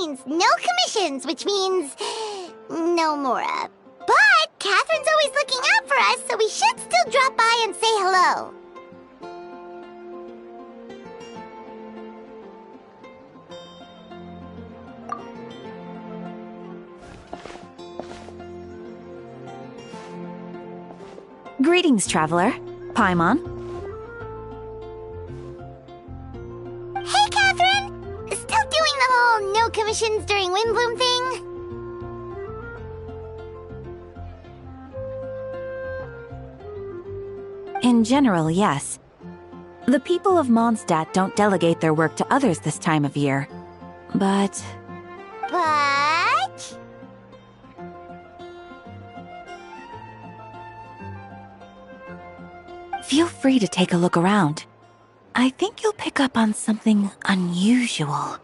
means no commissions, which means no Mora. But Catherine's always looking out for us, so we should still drop by and say hello. Greetings, traveler. Paimon. Hey, Catherine! Still doing the whole no commissions during Windbloom thing? In general, yes. The people of Mondstadt don't delegate their work to others this time of year. But... Feel free to take a look around. I think you'll pick up on something unusual.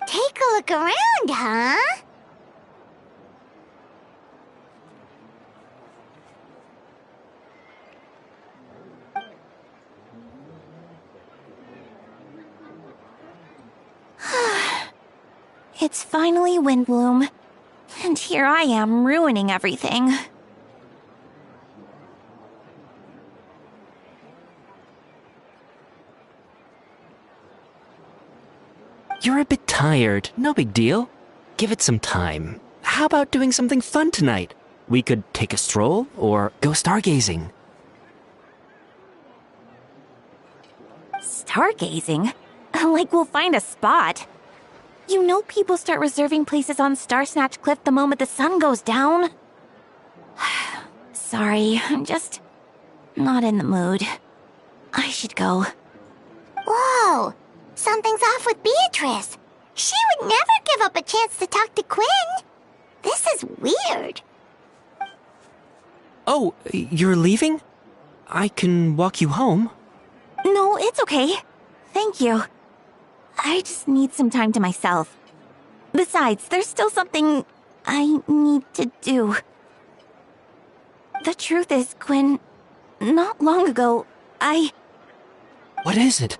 Take a look around, huh? It's finally Windbloom, and here I am ruining everything. You're a bit tired. No big deal. Give it some time. How about doing something fun tonight? We could take a stroll or go stargazing. Stargazing? Like we'll find a spot. You know people start reserving places on Starsnatch Cliff the moment the sun goes down. Sorry, I'm just not in the mood. I should go. Whoa! Something's off with Beatrice. She would never give up a chance to talk to Quinn. This is weird. Oh, you're leaving? I can walk you home. No, it's okay. Thank you. I just need some time to myself. Besides, there's still something I need to do. The truth is, Quinn, not long ago, What is it?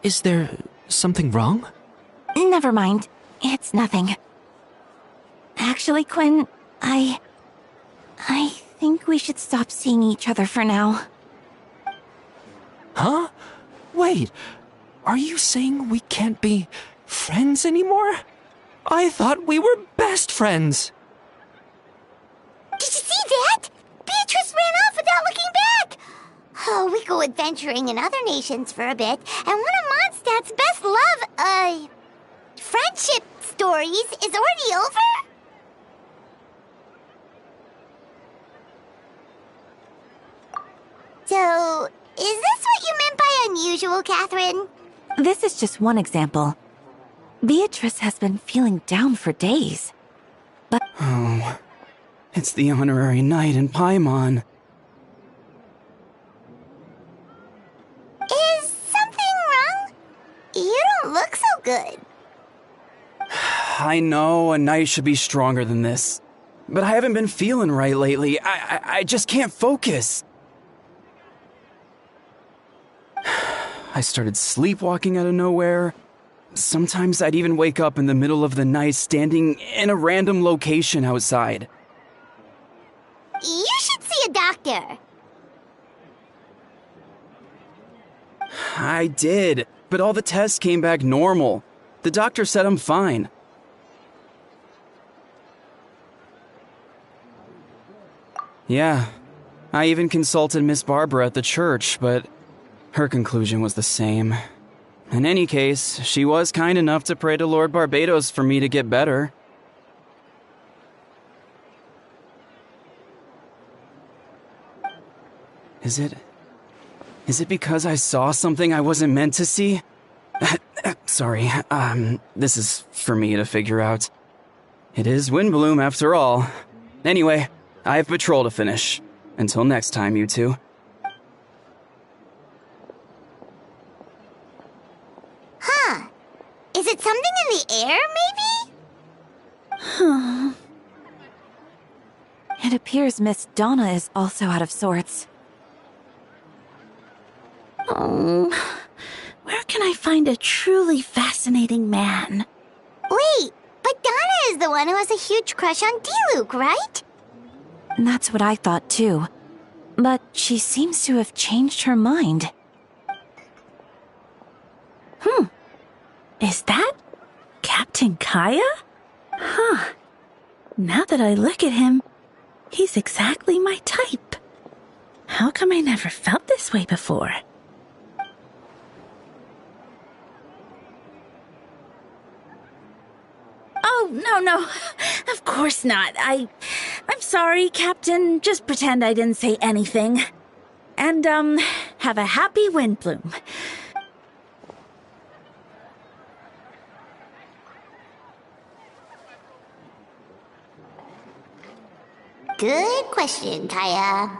Is there something wrong? Never mind. It's nothing. Actually, Quinn, I think we should stop seeing each other for now. Huh? Wait, are you saying we can't be friends anymore? I thought we were best friends. Did you see that? Beatrice ran off without looking back. Oh, we go adventuring in other nations for a bit, and one of Mondstadt's best friendship stories is already over? So, is this what you meant by unusual, Catherine? This is just one example. Beatrice has been feeling down for days. But Oh, it's the honorary knight in Paimon. Is something wrong? You don't look so good. I know a knight should be stronger than this, but I haven't been feeling right lately. I just can't focus. I started sleepwalking out of nowhere. Sometimes I'd even wake up in the middle of the night standing in a random location outside. You should see a doctor. I did, but all the tests came back normal. The doctor said I'm fine. Yeah, I even consulted Miss Barbara at the church, but her conclusion was the same. In any case, she was kind enough to pray to Lord Barbados for me to get better. Is it because I saw something I wasn't meant to see? Sorry, this is for me to figure out. It is Windbloom after all. Anyway, I have patrol to finish. Until next time, you two. Huh. Is it something in the air, maybe? it appears Miss Donna is also out of sorts. Oh, where can can I find a truly fascinating man? Wait, but Donna is the one who has a huge crush on Diluc, right? That's what I thought too. But she seems to have changed her mind. Is that Captain Kaya? Huh. Now that I look at him, he's exactly my type. How come I never felt this way before? Oh, no. Of course not. I'm sorry, Captain. Just pretend I didn't say anything. And, have a happy Windbloom. Good question, Kaya.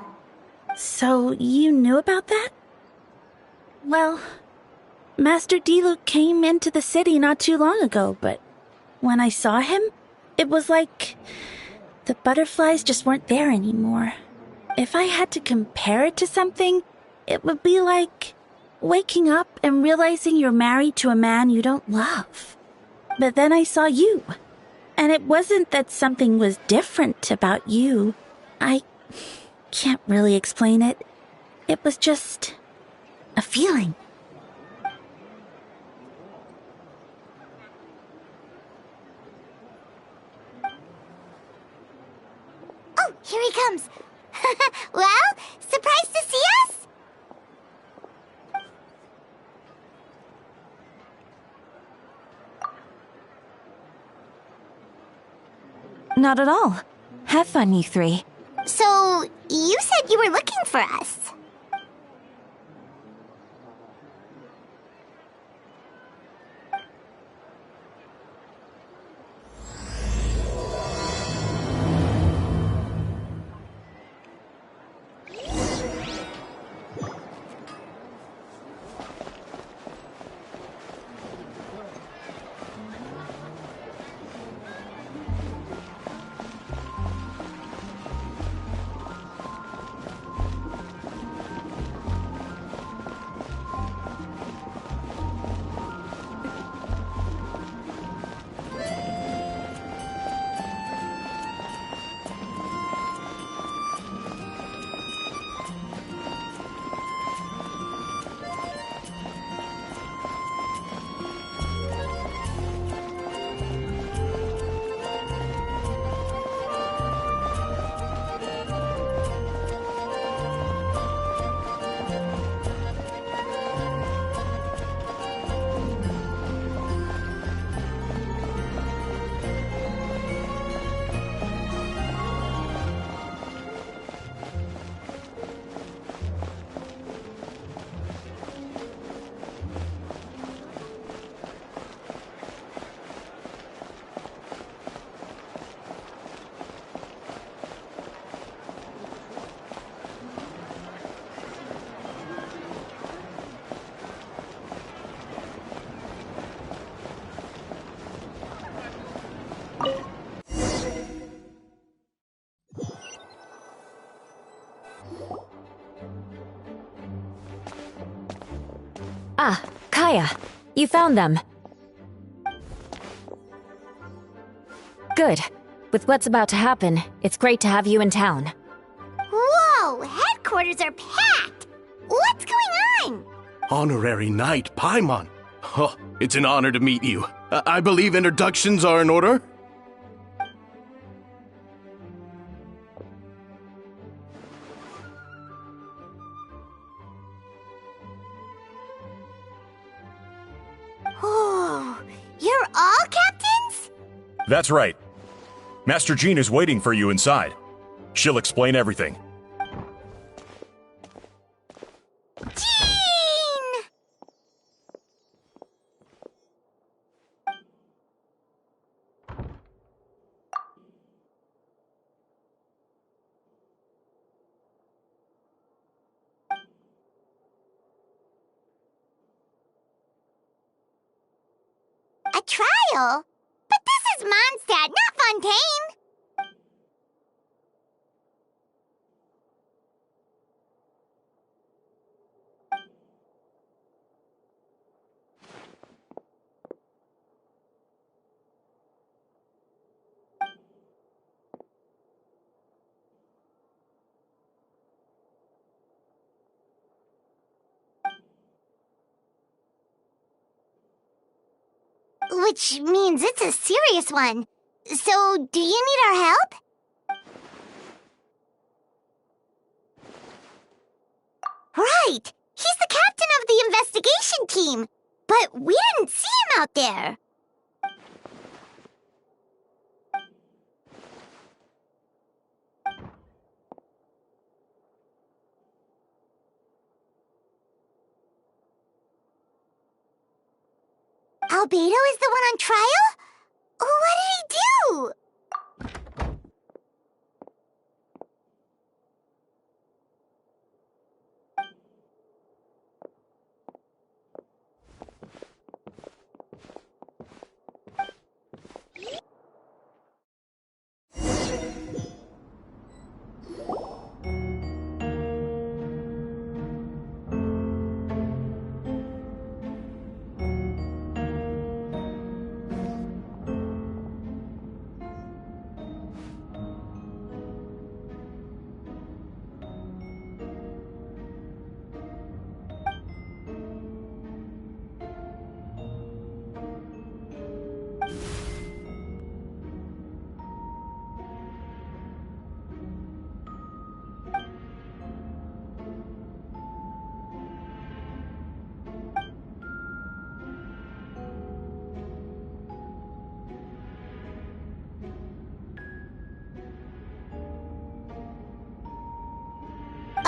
So, you knew about that? Well, Master Diluc came into the city not too long ago, but when I saw him, it was like the butterflies just weren't there anymore. If I had to compare it to something, it would be like waking up and realizing you're married to a man you don't love. But then I saw you, and it wasn't that something was different about you. I can't really explain it. It was just a feeling. Oh, here he comes. Well, surprised to see us? Not at all. Have fun, you three. So, you said you were looking for us. Ah, Kaya, you found them. Good. With what's about to happen, it's great to have you in town. Whoa, headquarters are packed! What's going on? Honorary Knight Paimon. Oh, it's an honor to meet you. I believe introductions are in order? Oh, you're all captains? That's right. Master Jean is waiting for you inside. She'll explain everything. Jean! A trial? But this is Mondstadt, not Fontaine! which means it's a serious one. So, do you need our help? Right! He's the captain of the investigation team! But we didn't see him out there! Albedo is the one on trial? What did he do?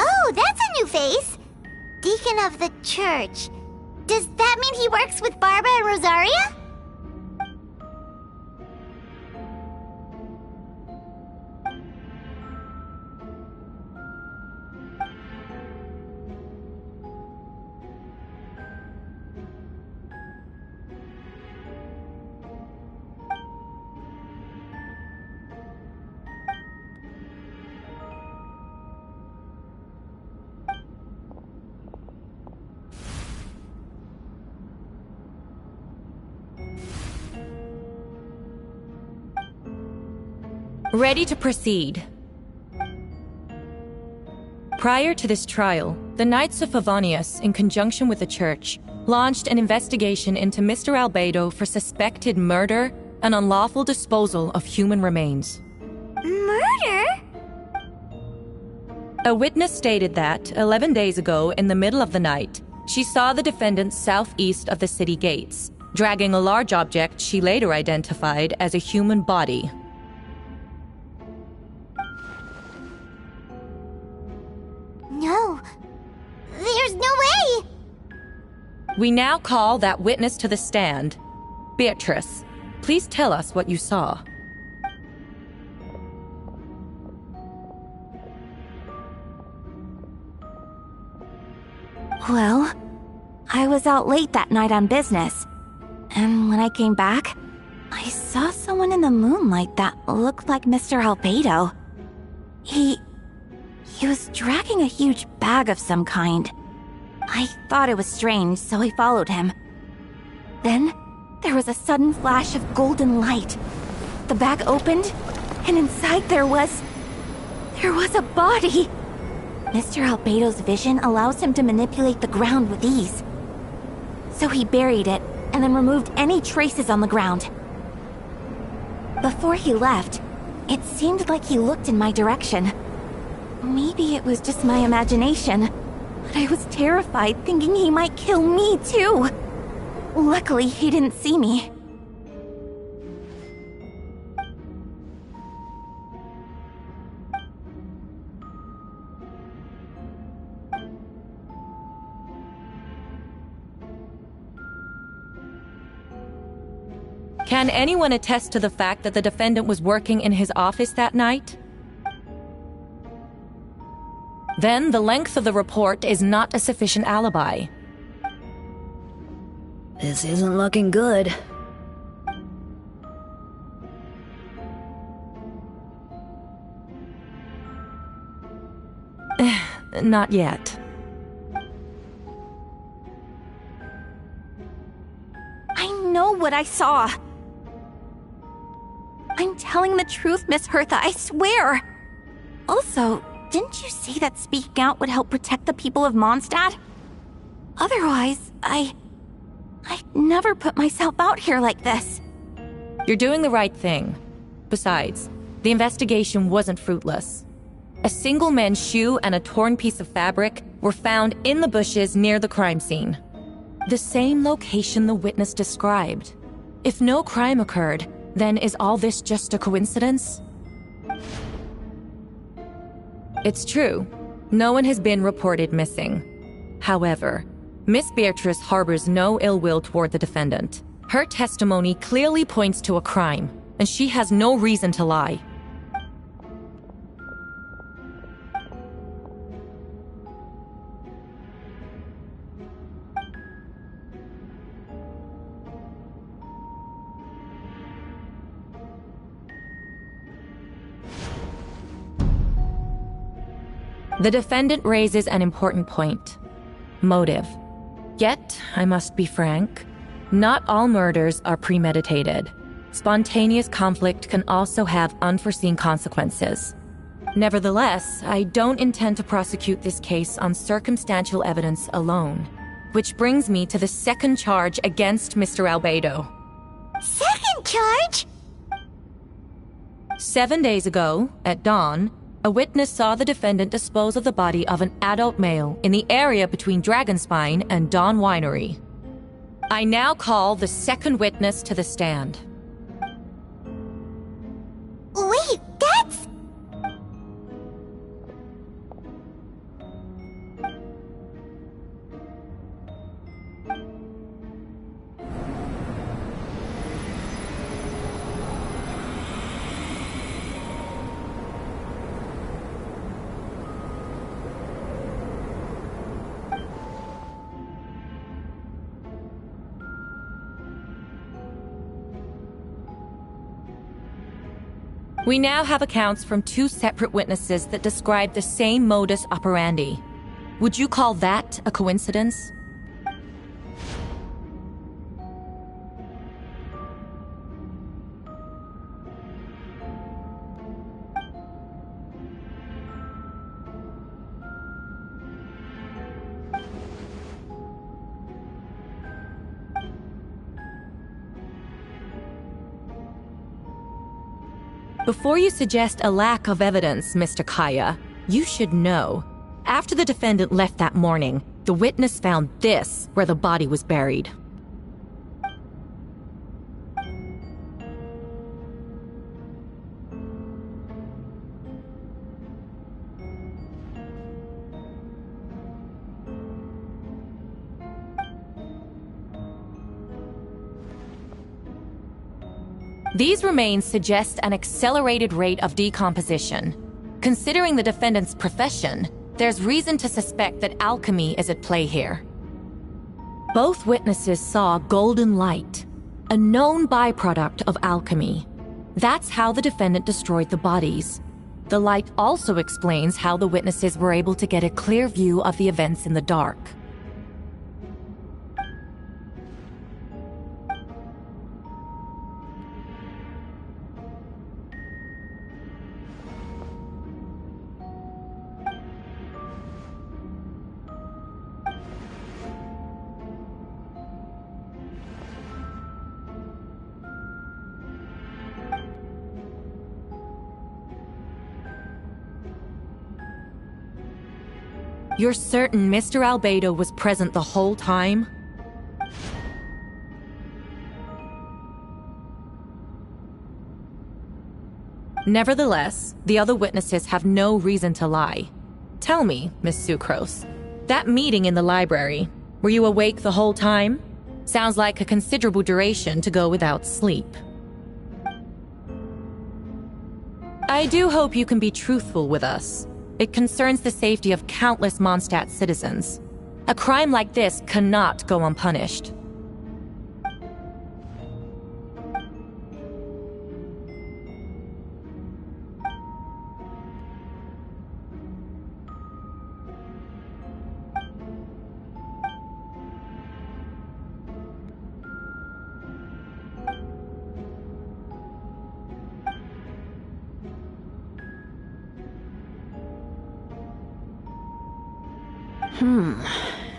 Oh, that's a new face! Deacon of the church. Does that mean he works with Barbara and Rosaria? Ready to proceed. Prior to this trial, the Knights of Favonius, in conjunction with the Church, launched an investigation into Mr. Albedo for suspected murder and unlawful disposal of human remains. Murder? A witness stated that, 11 days ago, in the middle of the night, she saw the defendant southeast of the city gates, dragging a large object she later identified as a human body. No. There's no way! We now call that witness to the stand. Beatrice, please tell us what you saw. Well, I was out late that night on business. And when I came back, I saw someone in the moonlight that looked like Mr. Albedo. He was dragging a huge bag of some kind. I thought it was strange, so I followed him. Then, there was a sudden flash of golden light. The bag opened, and inside there was a body! Mr. Albedo's vision allows him to manipulate the ground with ease. So he buried it, and then removed any traces on the ground. Before he left, it seemed like he looked in my direction. Maybe it was just my imagination, but I was terrified thinking he might kill me too. Luckily, he didn't see me. Can anyone attest to the fact that the defendant was working in his office that night? Then the length of the report is not a sufficient alibi. This isn't looking good. Not yet. I know what I saw. I'm telling the truth, Miss Hertha, I swear. Also, didn't you say that speaking out would help protect the people of Mondstadt? Otherwise, I'd never put myself out here like this. You're doing the right thing. Besides, the investigation wasn't fruitless. A single man's shoe and a torn piece of fabric were found in the bushes near the crime scene. The same location the witness described. If no crime occurred, then is all this just a coincidence? It's true. No one has been reported missing. However, Miss Beatrice harbors no ill will toward the defendant. Her testimony clearly points to a crime, and she has no reason to lie. The defendant raises an important point. Motive. Yet, I must be frank, not all murders are premeditated. Spontaneous conflict can also have unforeseen consequences. Nevertheless, I don't intend to prosecute this case on circumstantial evidence alone. Which brings me to the second charge against Mr. Albedo. Second charge? 7 days ago, at dawn, a witness saw the defendant dispose of the body of an adult male in the area between Dragonspine and Dawn Winery. I now call the second witness to the stand. Wait, that's... We now have accounts from 2 separate witnesses that describe the same modus operandi. Would you call that a coincidence? Before you suggest a lack of evidence, Mr. Kaya, you should know. After the defendant left that morning, the witness found this where the body was buried. These remains suggest an accelerated rate of decomposition. Considering the defendant's profession, there's reason to suspect that alchemy is at play here. Both witnesses saw golden light, a known byproduct of alchemy. That's how the defendant destroyed the bodies. The light also explains how the witnesses were able to get a clear view of the events in the dark. You're certain Mr. Albedo was present the whole time? Nevertheless, the other witnesses have no reason to lie. Tell me, Miss Sucrose, that meeting in the library, were you awake the whole time? Sounds like a considerable duration to go without sleep. I do hope you can be truthful with us. It concerns the safety of countless Mondstadt citizens. A crime like this cannot go unpunished.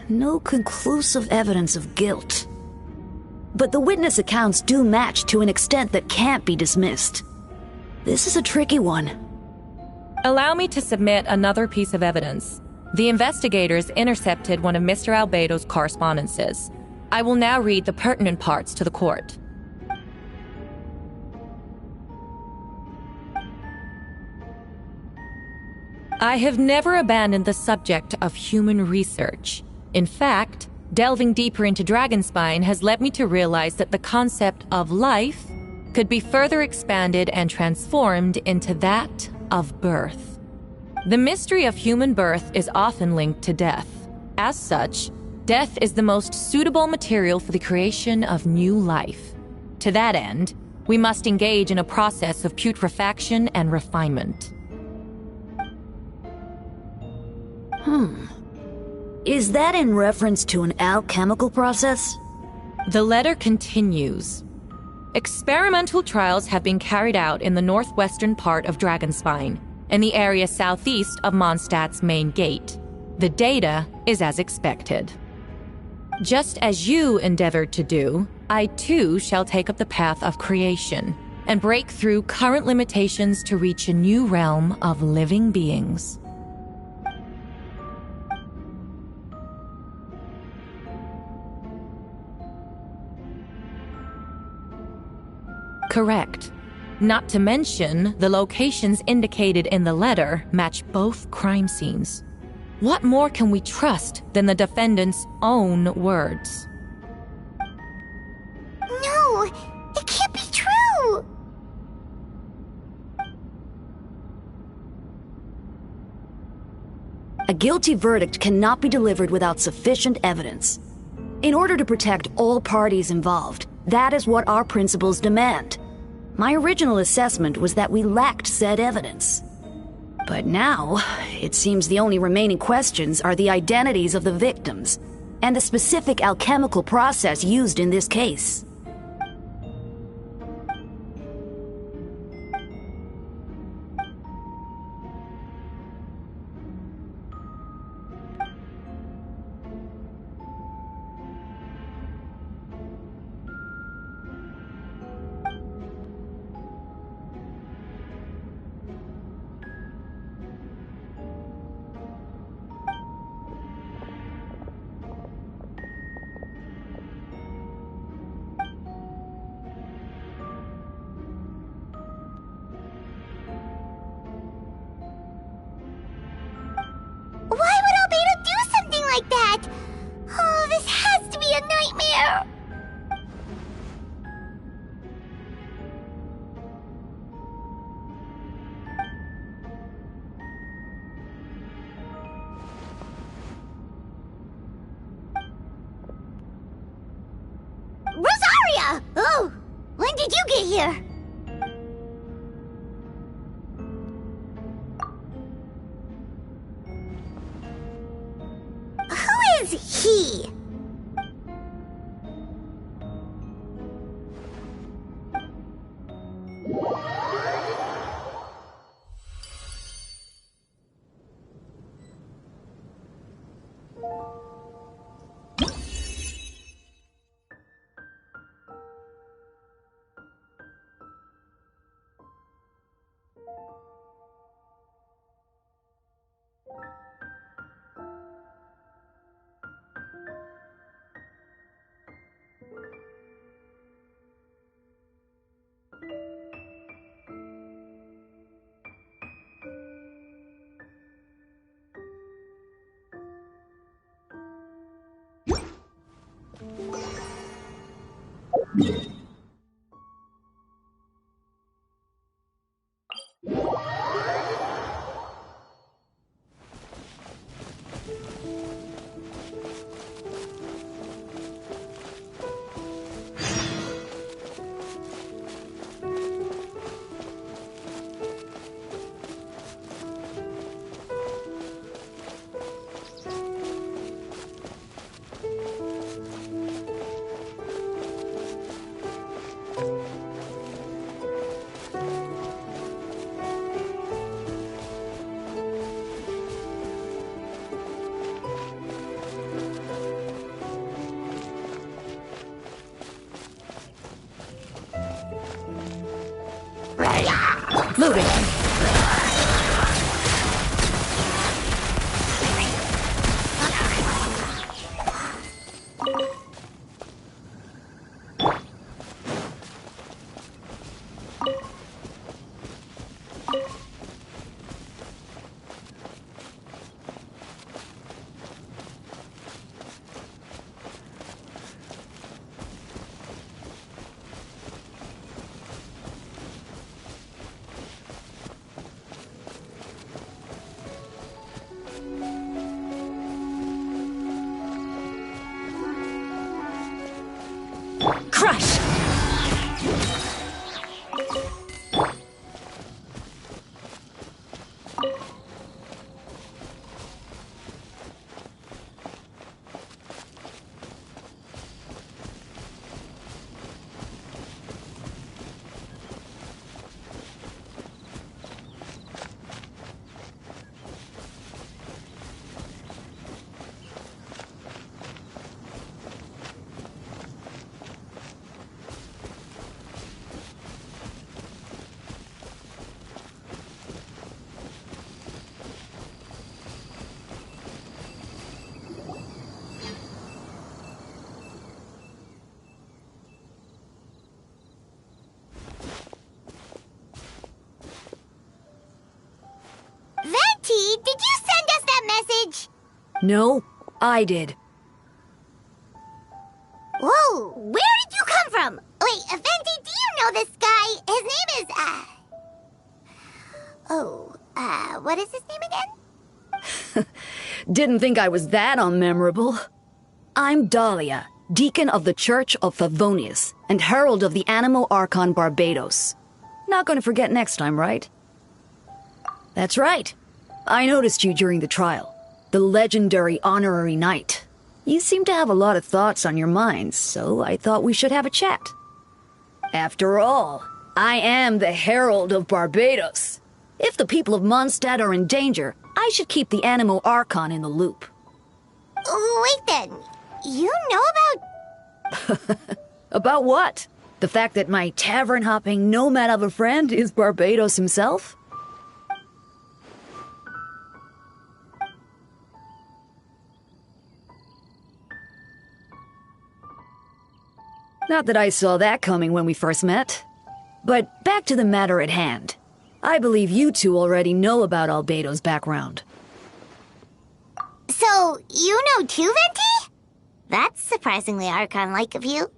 No conclusive evidence of guilt. but the witness accounts do match to an extent that can't be dismissed. This is a tricky one. Allow me to submit another piece of evidence. The investigators intercepted one of Mr. Albedo's correspondences. I will now read the pertinent parts to the court. I have never abandoned the subject of human research. In fact, delving deeper into Dragonspine has led me to realize that the concept of life could be further expanded and transformed into that of birth. The mystery of human birth is often linked to death. As such, death is the most suitable material for the creation of new life. To that end, we must engage in a process of putrefaction and refinement. Is that in reference to an alchemical process? The letter continues. Experimental trials have been carried out in the northwestern part of Dragonspine, in the area southeast of Mondstadt's main gate. The data is as expected. Just as you endeavored to do, I too shall take up the path of creation and break through current limitations to reach a new realm of living beings. Correct. Not to mention, the locations indicated in the letter match both crime scenes. What more can we trust than the defendant's own words? No, it can't be true! A guilty verdict cannot be delivered without sufficient evidence. In order to protect all parties involved, that is what our principles demand. My original assessment was that we lacked said evidence. But now, it seems the only remaining questions are the identities of the victims and the specific alchemical process used in this case. Why would Albedo do something like that? Oh, this has to be a nightmare! Rosaria! Oh, when did you get here? Who is he? Moving. Crush! Venti, did you send us that message? No, I did. Whoa, where did you come from? Wait, Venti, do you know this guy? His name is, what is his name again? Didn't think I was that unmemorable. I'm Dahlia, Deacon of the Church of Favonius, and Herald of the Animo Archon Barbados. Not gonna forget next time, right? That's right. I noticed you during the trial. The legendary honorary knight. You seem to have a lot of thoughts on your mind, so I thought we should have a chat. After all, I am the Herald of Barbados. If the people of Mondstadt are in danger, I should keep the Animo Archon in the loop. Wait then, you know about... About what? The fact that my tavern-hopping nomad of a friend is Barbados himself? Not that I saw that coming when we first met. But back to the matter at hand. I believe you two already know about Albedo's background. So, you know too, Venti? That's surprisingly Archon-like of you.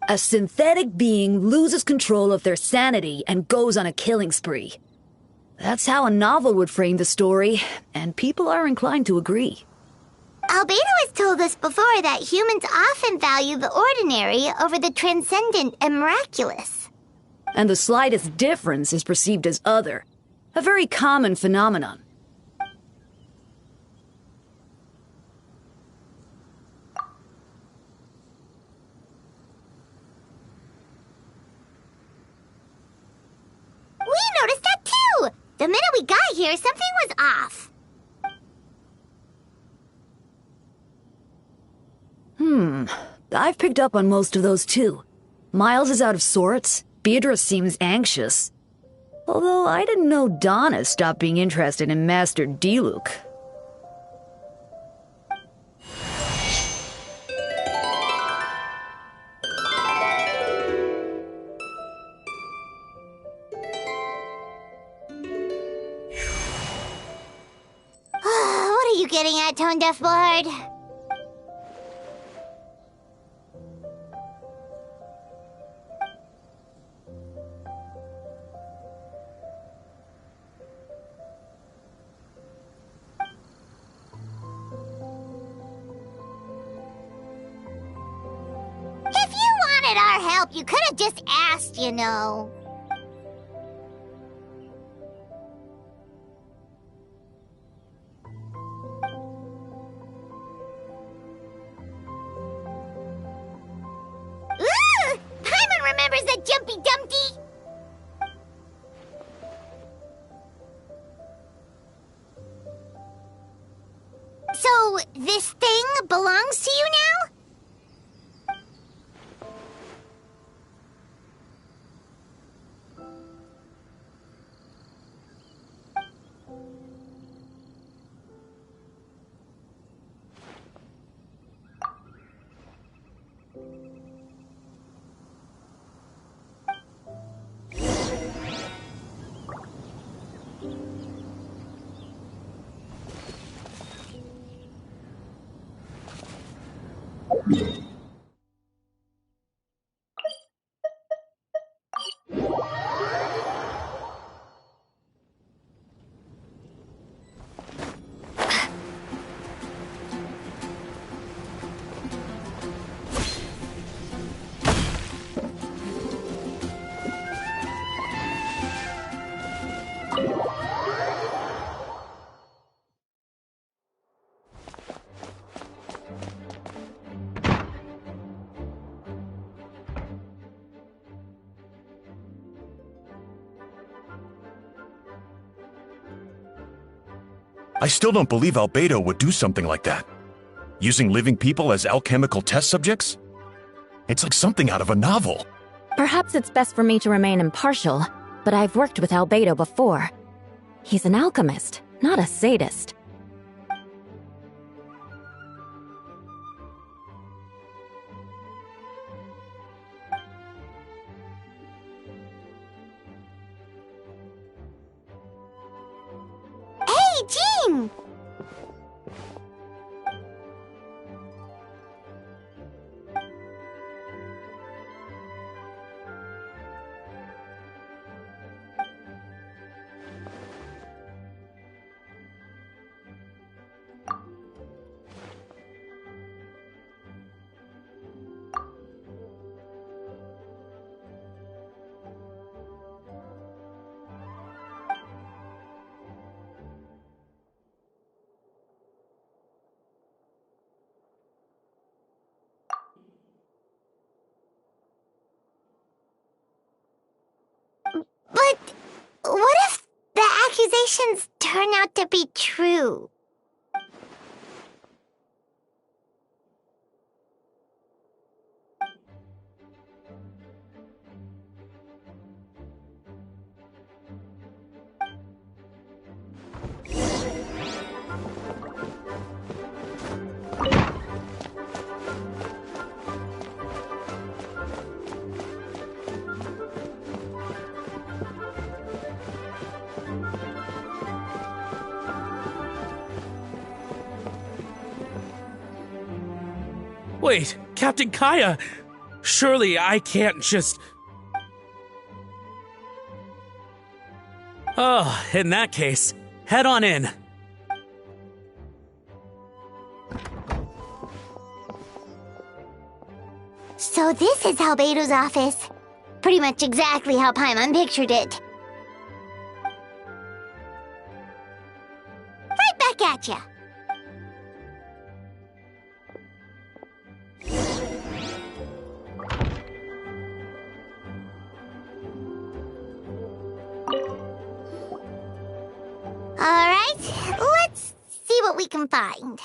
A synthetic being loses control of their sanity and goes on a killing spree. That's how a novel would frame the story, and people are inclined to agree. Albedo has told us before that humans often value the ordinary over the transcendent and miraculous. And the slightest difference is perceived as other. A very common phenomenon. We noticed that too! The minute we got here, something was off. I've picked up on most of those too. Miles is out of sorts. Beatrice seems anxious. Although I didn't know Donna stopped being interested in Master Diluc. What are you getting at, Tone Deaf Bard? If you wanted our help, you could have just asked, you know. Jumpy Dumpty! So, this thing belongs to you now? I still don't believe Albedo would do something like that. Using living people as alchemical test subjects? It's like something out of a novel. Perhaps it's best for me to remain impartial, but I've worked with Albedo before. He's an alchemist, not a sadist. Hey, Jean! But what if the accusations turn out to be true? Wait, Captain Kaya! Surely I can't just... Oh, in that case, head on in. So this is Albedo's office. Pretty much exactly how Paimon pictured it. Right back at ya. Alright, let's see what we can find.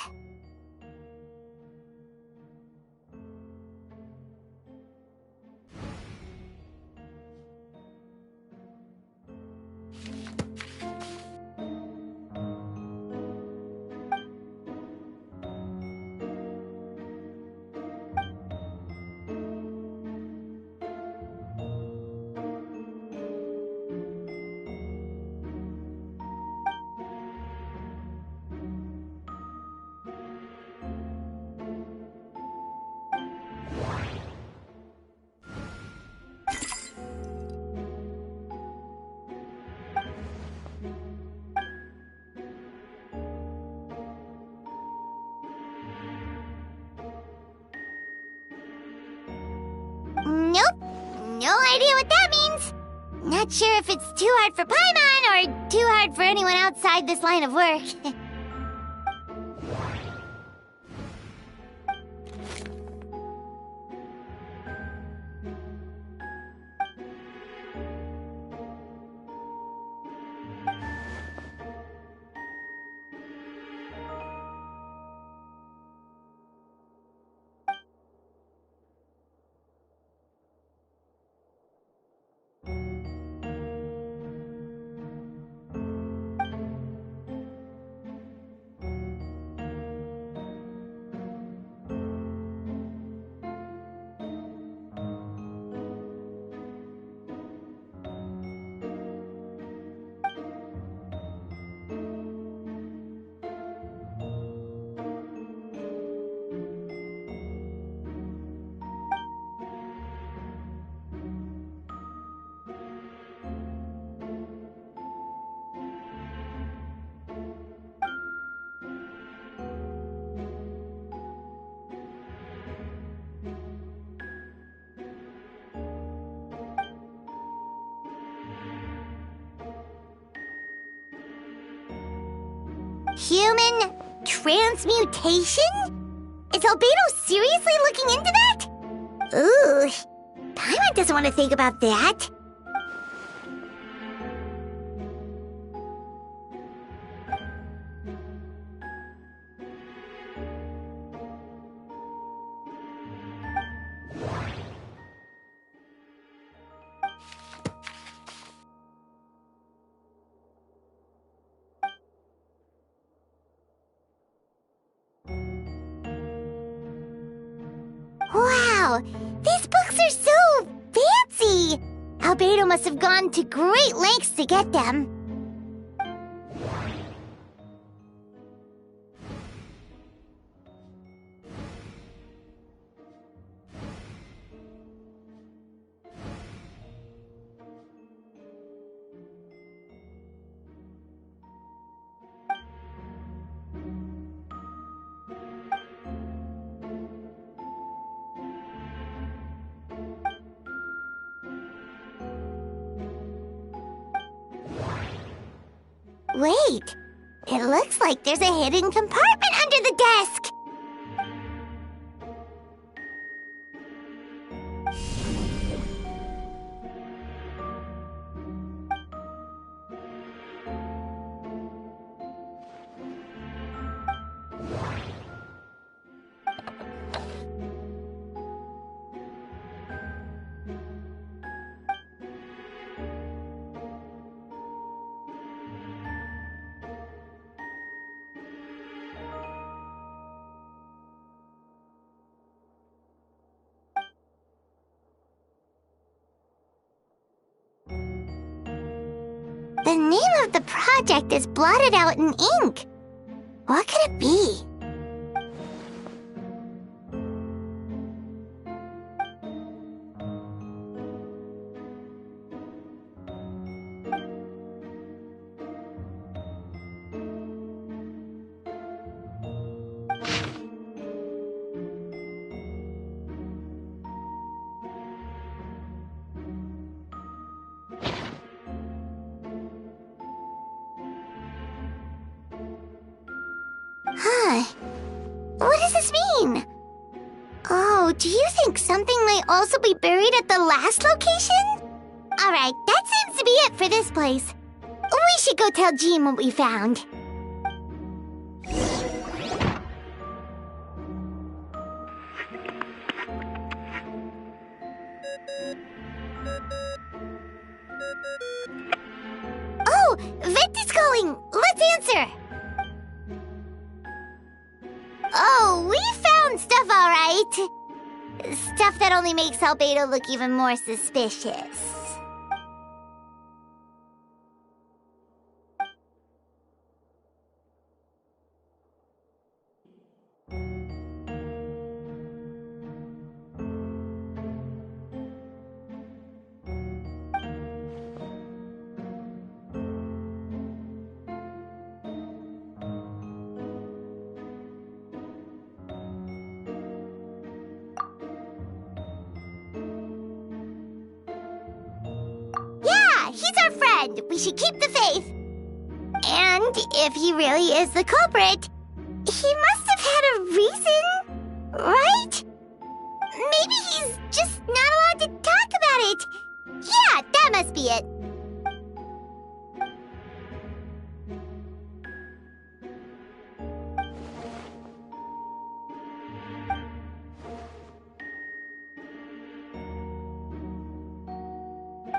Nope. No idea what that means. Not sure if it's too hard for Paimon or too hard for anyone outside this line of work. Human transmutation? Is Albedo seriously looking into that? Ooh, Paimon doesn't want to think about that. Wow, these books are so fancy! Albedo must have gone to great lengths to get them. Wait, it looks like there's a hidden compartment under the desk! The name of the project is blotted out in ink. What could it be? Huh. What does this mean? Oh, do you think something might also be buried at the last location? Alright, that seems to be it for this place. We should go tell Jean what we found. Oh, Vect is calling! Let's answer! Oh, we found stuff, all right. Stuff that only makes Albedo look even more suspicious. He's our friend. We should keep the faith. And if he really is the culprit, he must have had a reason, right? Maybe he's just not allowed to talk about it. Yeah, that must be it.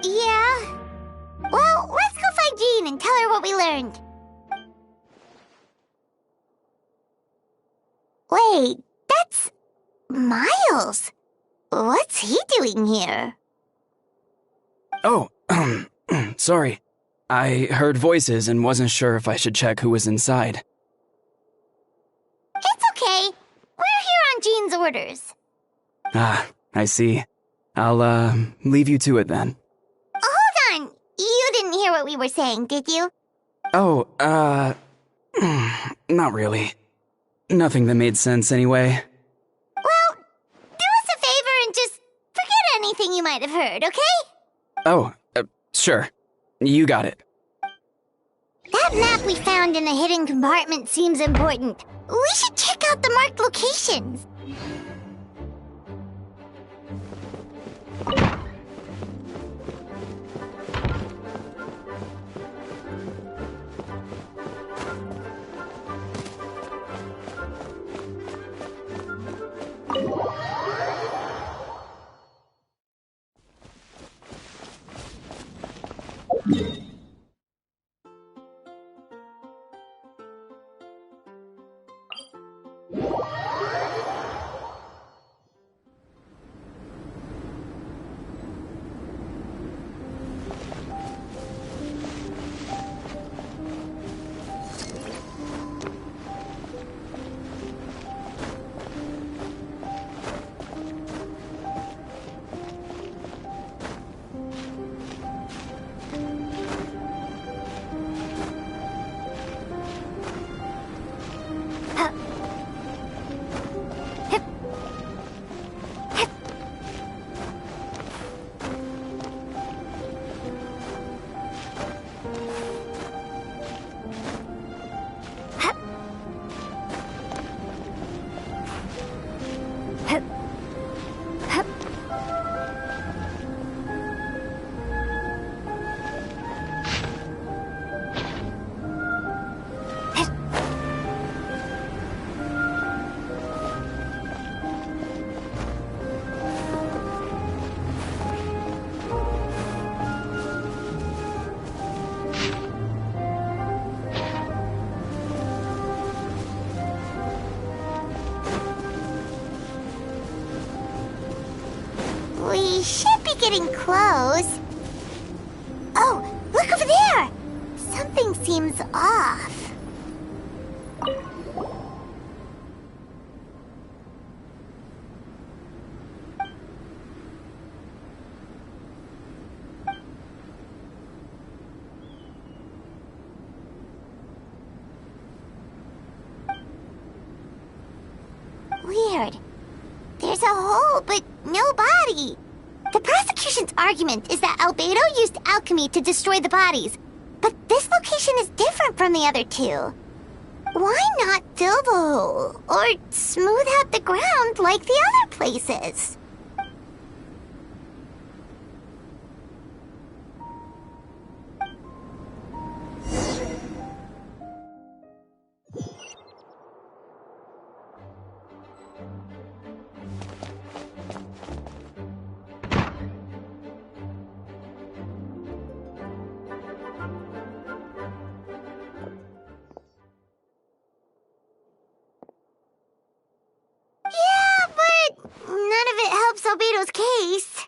Yeah. Well, let's go find Jean and tell her what we learned. Wait, that's Miles. What's he doing here? Oh, sorry. I heard voices and wasn't sure if I should check who was inside. It's okay. We're here on Jean's orders. Ah, I see. I'll, leave you to it then. Hold on. You didn't hear what we were saying, did you? Oh, not really. Nothing that made sense anyway. Well, do us a favor and just forget anything you might have heard, okay? Oh, sure. You got it. That That map we found in the hidden compartment seems important. We should check out the marked locations. We should be getting close. Oh, look over there! Something seems off. Weird. There's a hole, but no body. The prosecution's argument is that Albedo used alchemy to destroy the bodies, but this location is different from the other two. Why not fill the hole, or smooth out the ground like the other places? Yeah, but none of it helps Albedo's case.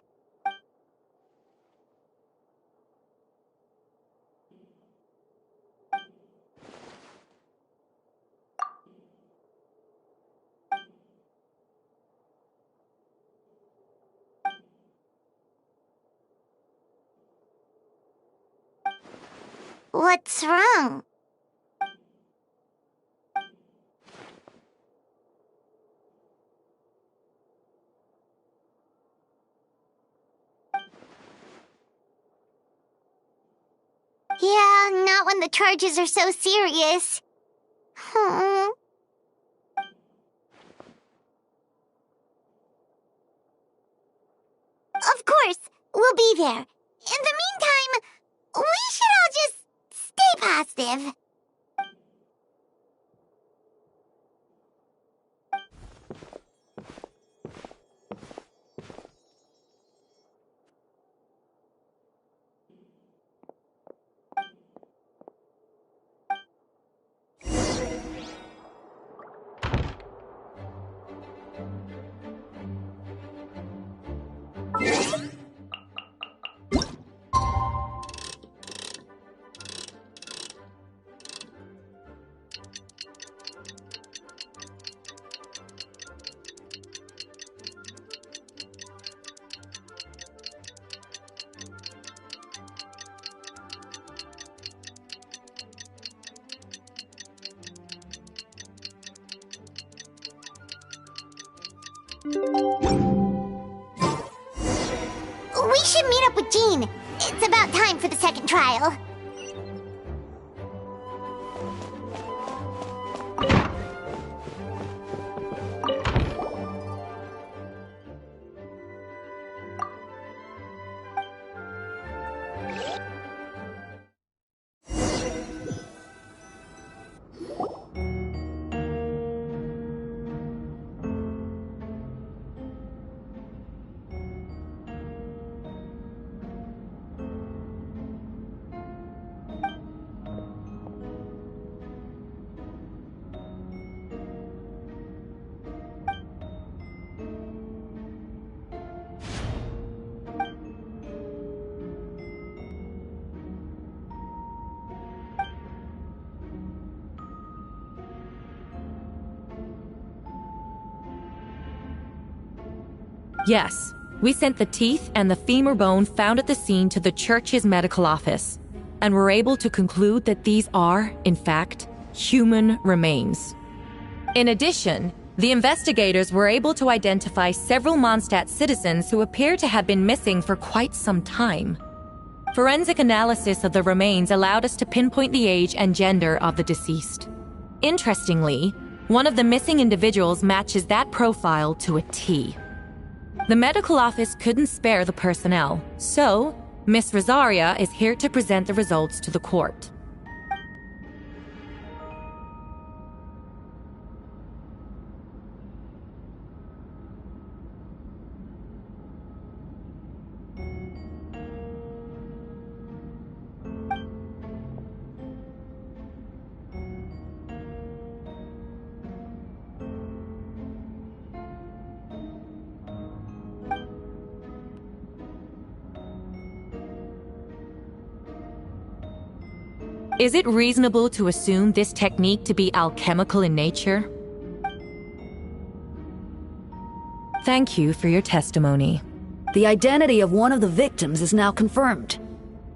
What's wrong? Yeah, not when the charges are so serious. Hmm. Of course, we'll be there. In the meantime, we should all just stay positive. We should meet up with Jean. It's about time for the second trial. Yes, we sent the teeth and the femur bone found at the scene to the church's medical office, and were able to conclude that these are, in fact, human remains. In addition, the investigators were able to identify several Mondstadt citizens who appear to have been missing for quite some time. Forensic analysis of the remains allowed us to pinpoint the age and gender of the deceased. Interestingly, one of the missing individuals matches that profile to a T. The medical office couldn't spare the personnel, so Miss Rosaria is here to present the results to the court. Is it reasonable to assume this technique to be alchemical in nature? Thank you for your testimony. The identity of one of the victims is now confirmed.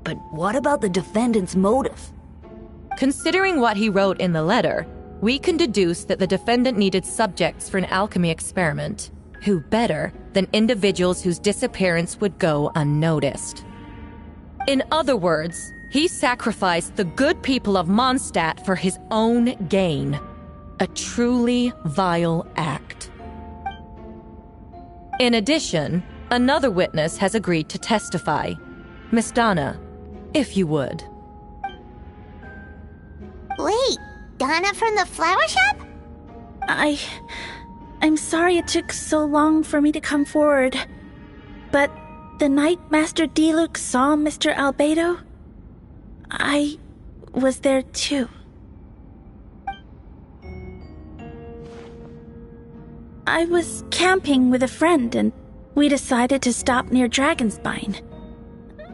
But what about the defendant's motive? Considering what he wrote in the letter, we can deduce that the defendant needed subjects for an alchemy experiment. Who better than individuals whose disappearance would go unnoticed? In other words, he sacrificed the good people of Mondstadt for his own gain. A truly vile act. In addition, another witness has agreed to testify. Miss Donna, if you would. Wait, Donna from the flower shop? I'm sorry it took so long for me to come forward. But the night Master Diluc saw Mr. Albedo, I was there too. I was camping with a friend and we decided to stop near Dragonspine.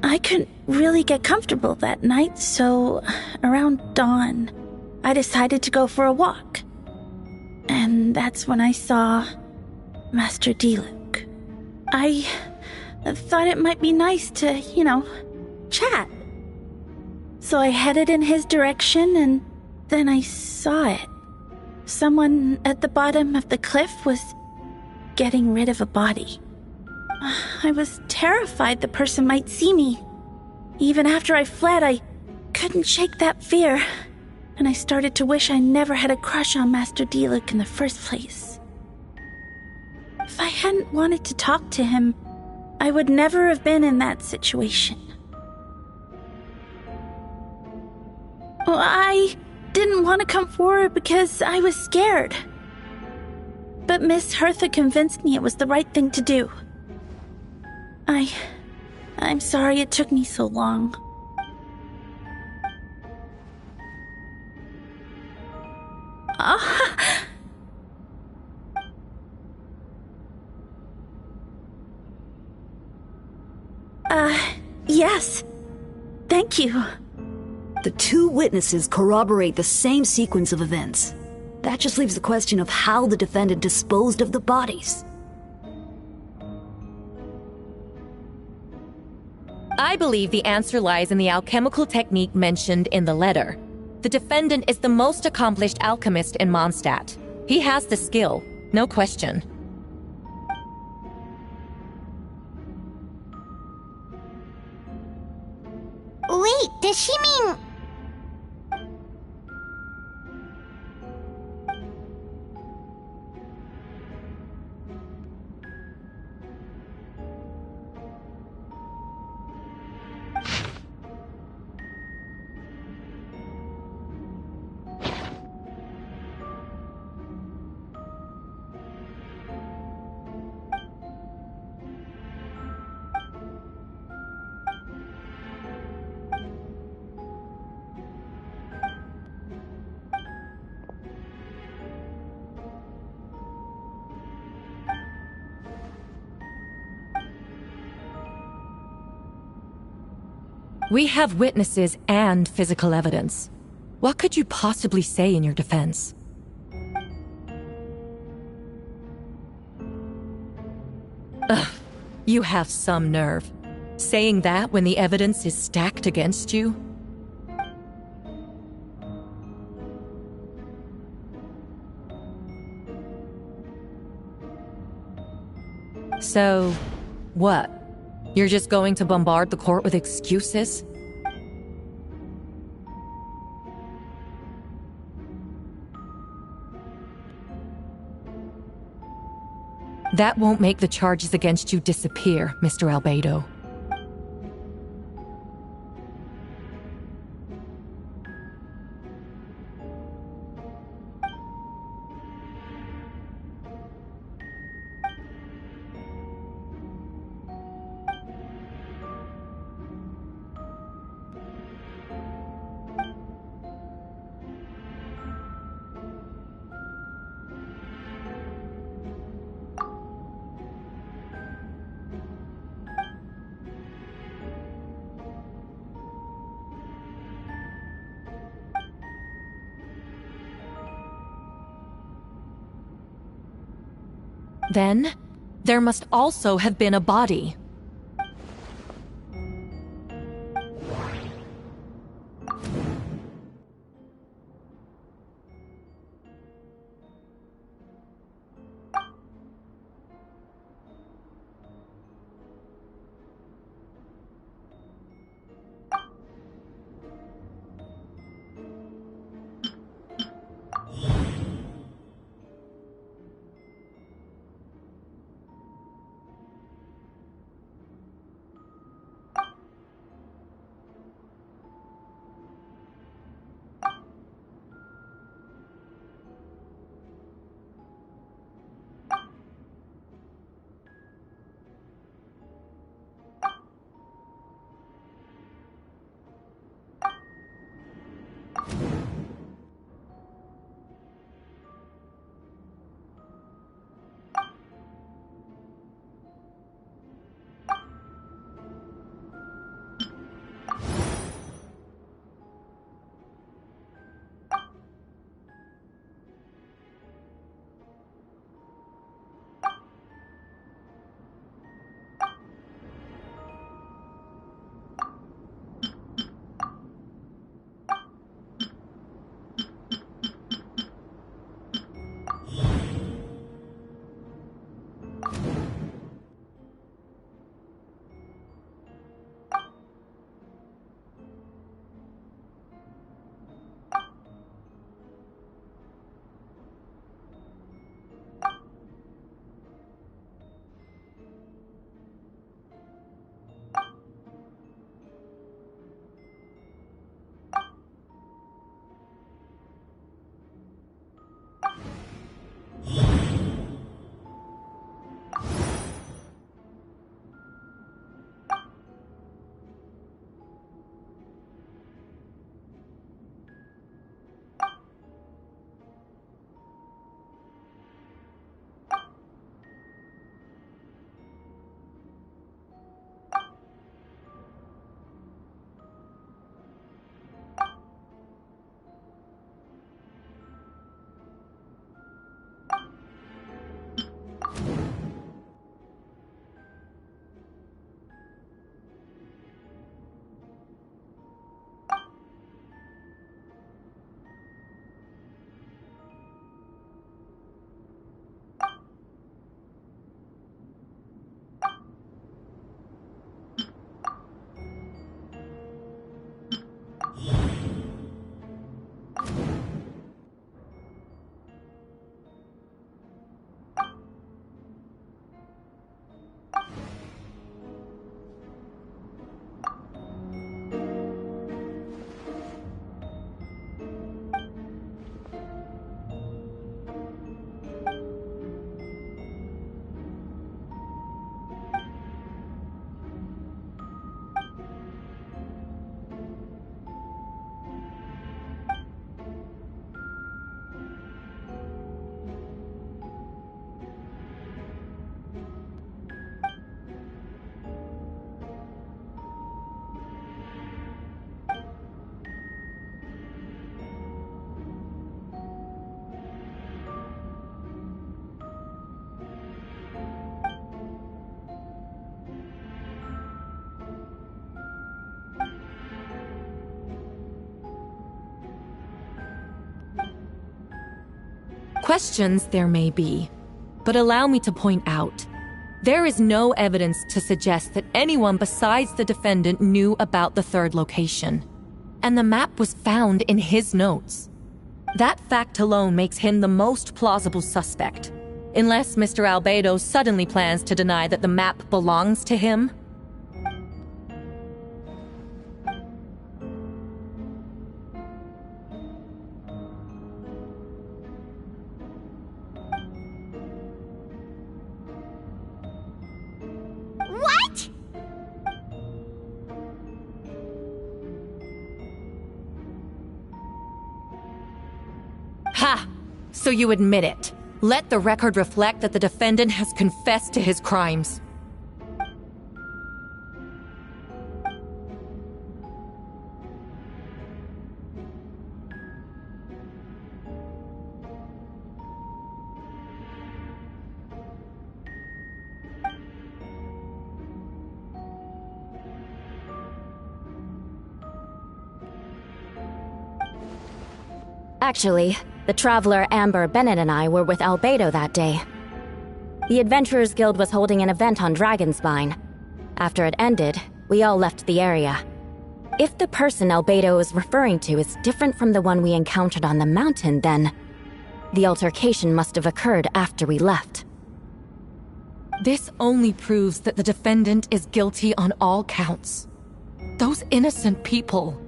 I couldn't really get comfortable that night, so around dawn, I decided to go for a walk. And that's when I saw Master Diluc. I thought it might be nice to, chat. So I headed in his direction, and then I saw it. Someone at the bottom of the cliff was getting rid of a body. I was terrified the person might see me. Even after I fled, I couldn't shake that fear, and I started to wish I never had a crush on Master Diluc in the first place. If I hadn't wanted to talk to him, I would never have been in that situation. Well, I didn't want to come forward because I was scared. But Miss Hertha convinced me it was the right thing to do. I'm sorry it took me so long. Yes. Thank you. The two witnesses corroborate the same sequence of events. That just leaves the question of how the defendant disposed of the bodies. I believe the answer lies in the alchemical technique mentioned in the letter. The defendant is the most accomplished alchemist in Mondstadt. He has the skill, no question. Wait, does she mean... We have witnesses and physical evidence. What could you possibly say in your defense? You have some nerve. Saying that when the evidence is stacked against you? So, what? You're just going to bombard the court with excuses? That won't make the charges against you disappear, Mr. Albedo. Then, there must also have been a body. Questions there may be, but allow me to point out, there is no evidence to suggest that anyone besides the defendant knew about the third location. And the map was found in his notes. That fact alone makes him the most plausible suspect. Unless Mr. Albedo suddenly plans to deny that the map belongs to him. What? Ha! So you admit it. Let the record reflect that the defendant has confessed to his crimes. Actually, the traveler Amber, Bennett, and I were with Albedo that day. The Adventurers Guild was holding an event on Dragonspine. After it ended, we all left the area. If the person Albedo is referring to is different from the one we encountered on the mountain, then the altercation must have occurred after we left. This only proves that the defendant is guilty on all counts. Those innocent people,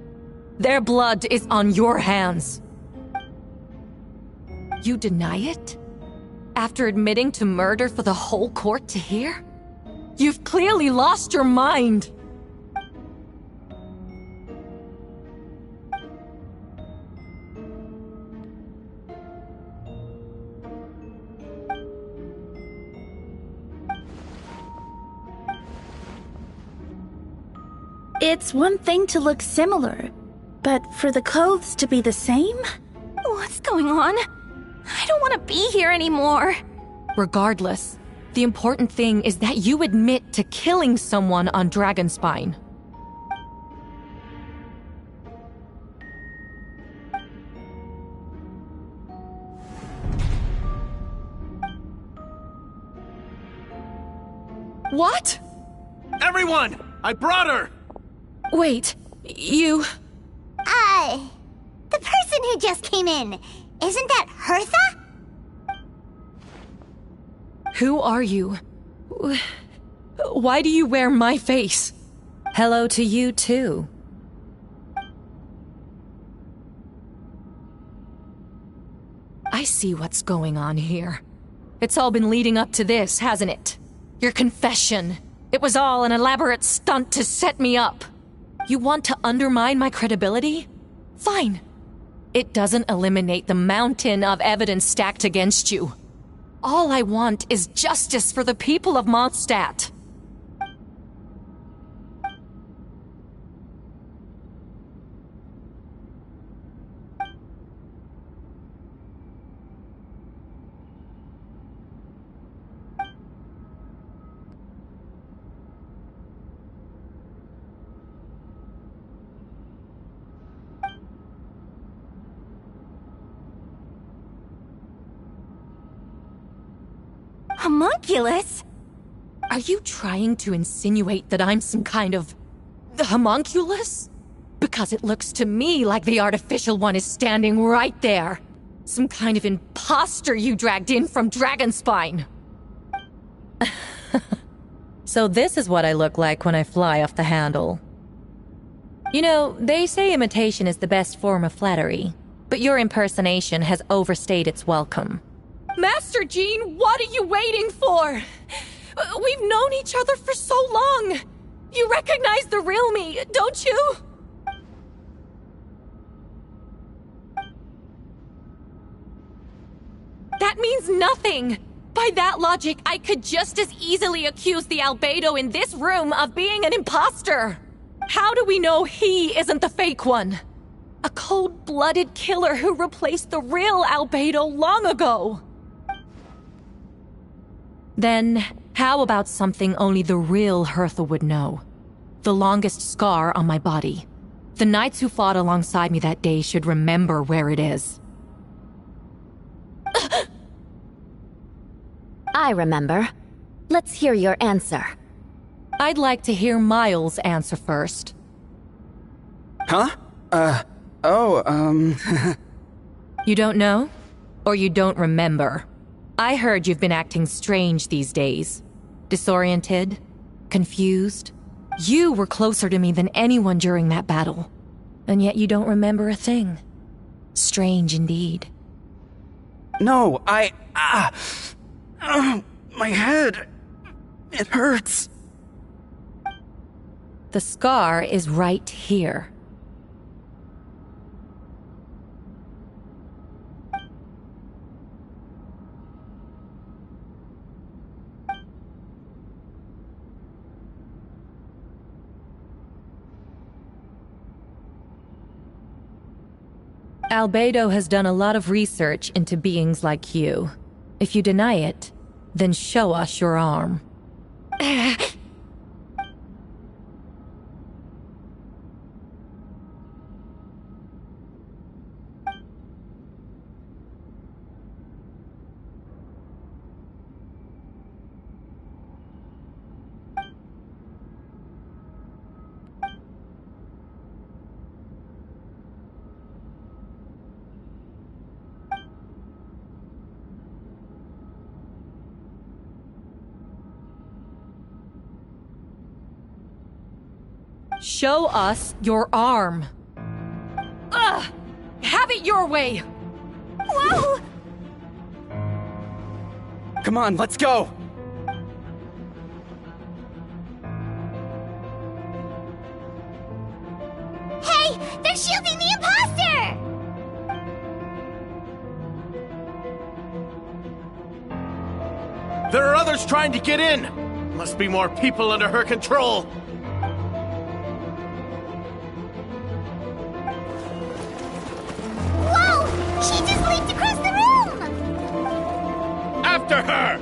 their blood is on your hands. You deny it? After admitting to murder for the whole court to hear? You've clearly lost your mind! It's one thing to look similar, but for the clothes to be the same? What's going on? I don't want to be here anymore. Regardless, the important thing is that you admit to killing someone on Dragonspine. What? Everyone! I brought her! Wait, you... The person who just came in, isn't that Hertha? Who are you? Why do you wear my face? Hello to you, too. I see what's going on here. It's all been leading up to this, hasn't it? Your confession. It was all an elaborate stunt to set me up. You want to undermine my credibility? Fine. It doesn't eliminate the mountain of evidence stacked against you. All I want is justice for the people of Mondstadt. Homunculus? Are you trying to insinuate that I'm some kind of... homunculus? Because it looks to me like the artificial one is standing right there. Some kind of imposter you dragged in from Dragonspine. So this is what I look like when I fly off the handle. You know, they say imitation is the best form of flattery, but your impersonation has overstayed its welcome. Master Jean, what are you waiting for? We've known each other for so long. You recognize the real me, don't you? That means nothing. By that logic, I could just as easily accuse the Albedo in this room of being an imposter. How do we know he isn't the fake one? A cold-blooded killer who replaced the real Albedo long ago. Then, how about something only the real Hertha would know? The longest scar on my body. The knights who fought alongside me that day should remember where it is. I remember. Let's hear your answer. I'd like to hear Miles' answer first. Huh? You don't know? Or you don't remember? I heard you've been acting strange these days. Disoriented? Confused? You were closer to me than anyone during that battle. And yet you don't remember a thing. Strange indeed. No, my head. It hurts. The scar is right here. Albedo has done a lot of research into beings like you. If you deny it, then show us your arm. Show us your arm. Ugh! Have it your way! Whoa! Come on, let's go! Hey! They're shielding the imposter! There are others trying to get in! Must be more people under her control! She just leaped across the room! After her!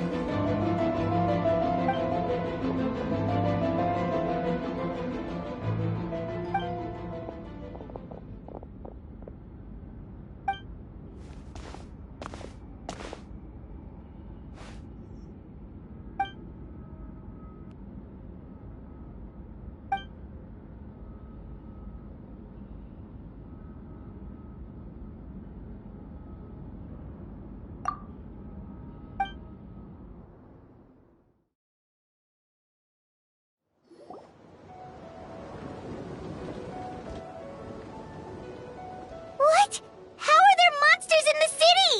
What? How are there monsters in the city?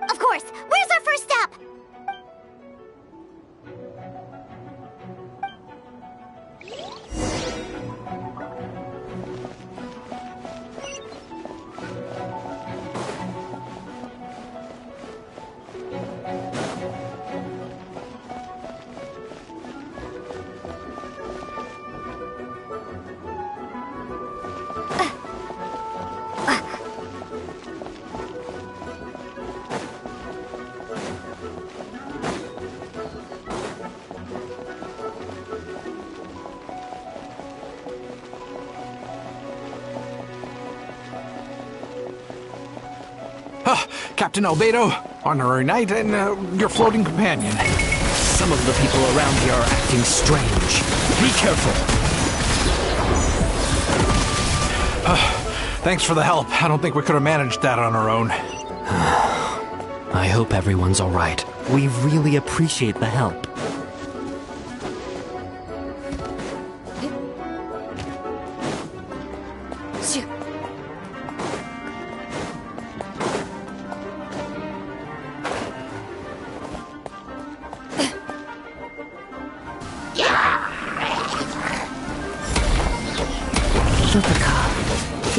Of course! Where's our first step? Captain Albedo, honorary knight, and your floating companion. Some of the people around here are acting strange. Be careful. Thanks for the help. I don't think we could have managed that on our own. I hope everyone's all right. We really appreciate the help.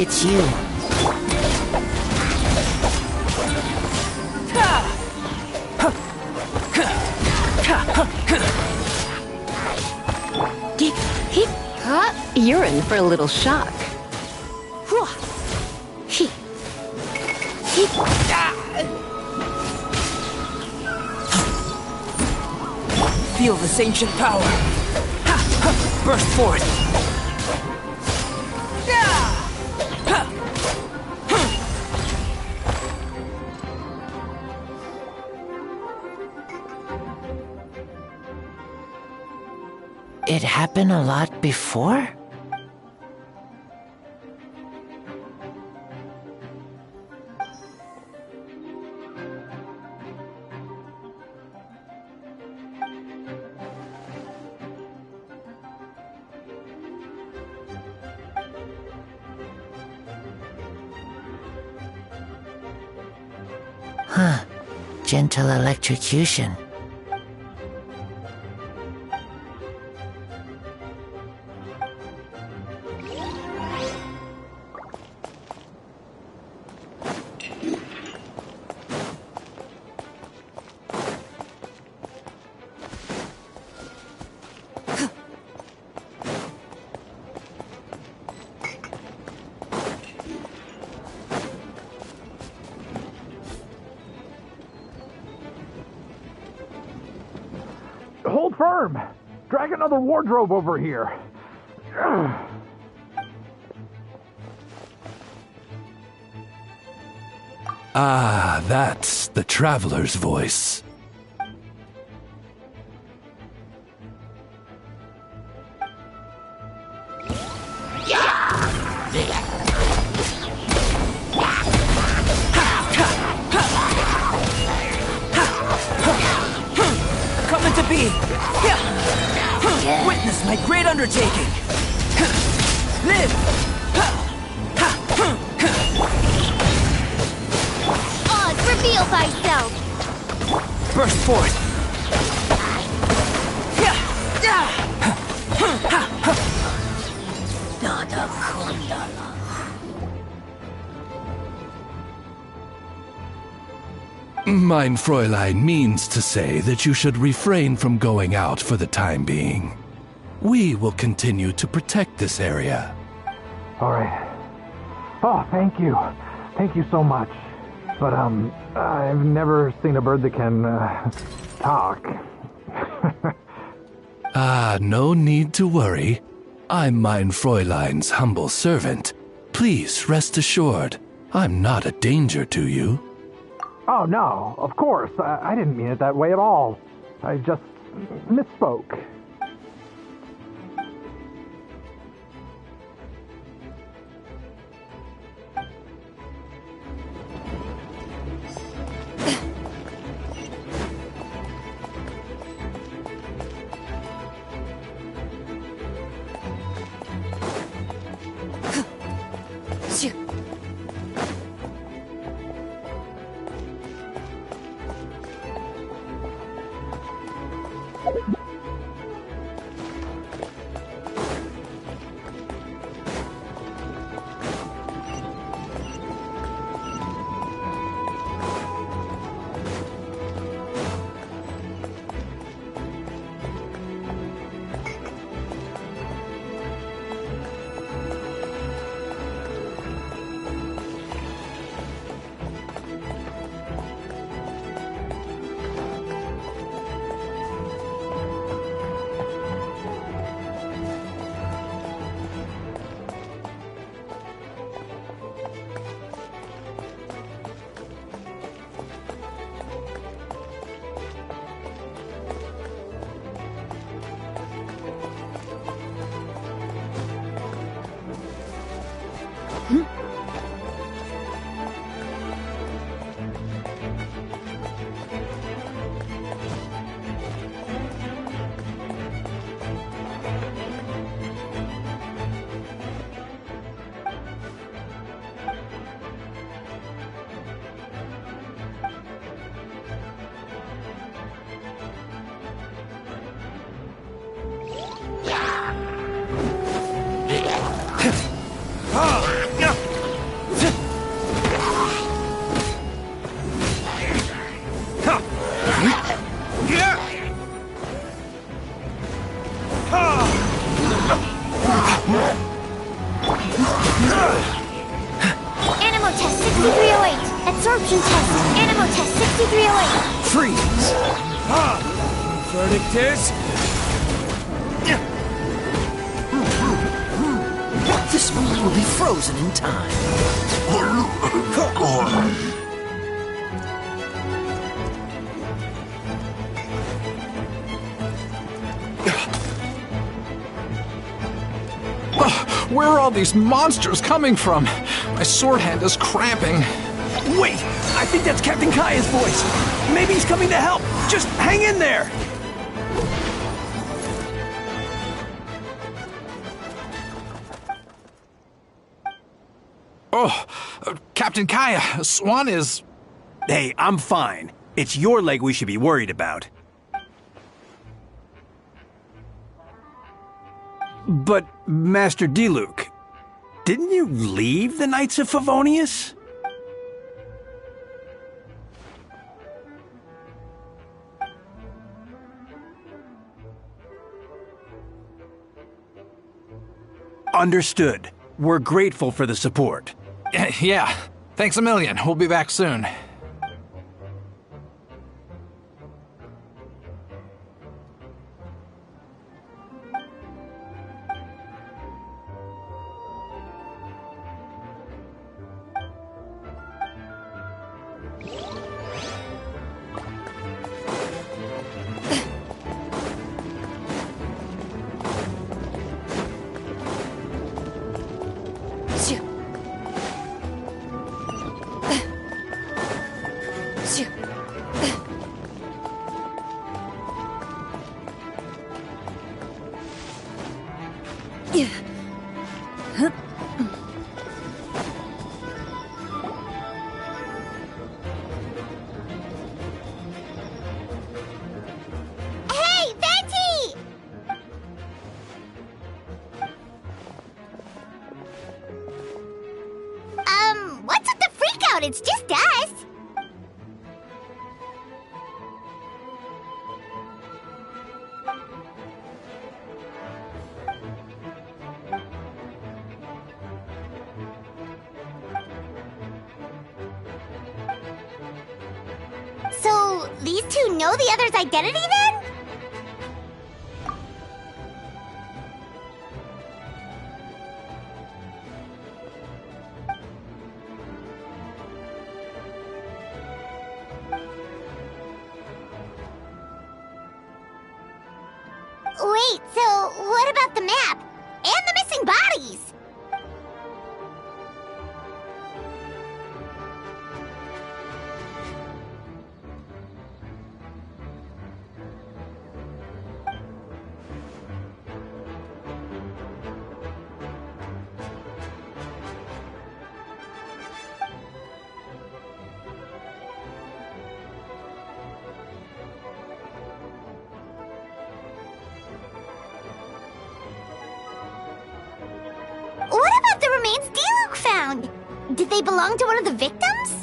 It's you. You're in for a little shock. feel this ancient power. Burst forth. It happened a lot before? Huh. Gentle electrocution. Hold firm! Drag another wardrobe over here. Ah, that's the Traveler's voice. Coming to be! Witness my great undertaking! Live! Oz, reveal thyself! Burst forth! Mein Fräulein means to say that you should refrain from going out for the time being. We will continue to protect this area. All right. Oh, thank you. Thank you so much. But, I've never seen a bird that can, talk. Ah, no need to worry. I'm Mein Fräulein's humble servant. Please rest assured, I'm not a danger to you. Oh, no, of course. I didn't mean it that way at all. I just misspoke. Animal test 6308. Absorption test. Animal test 6308. Freeze! Verdict is... This moon will be frozen in time. Where are all these monsters coming from? My sword hand is cramping. Wait! I think that's Captain Kaya's voice! Maybe he's coming to help! Just hang in there! Oh, Captain Kaya, Swan is... Hey, I'm fine. It's your leg we should be worried about. But, Master Diluc, didn't you leave the Knights of Favonius? Understood. We're grateful for the support. Yeah, thanks a million. We'll be back soon. Hey, Venti! What's with the freakout? It's just us. So, these two know the other's identity then? Wait, so what about the map? And the missing bodies? What about the remains Diluc found? Did they belong to one of the victims?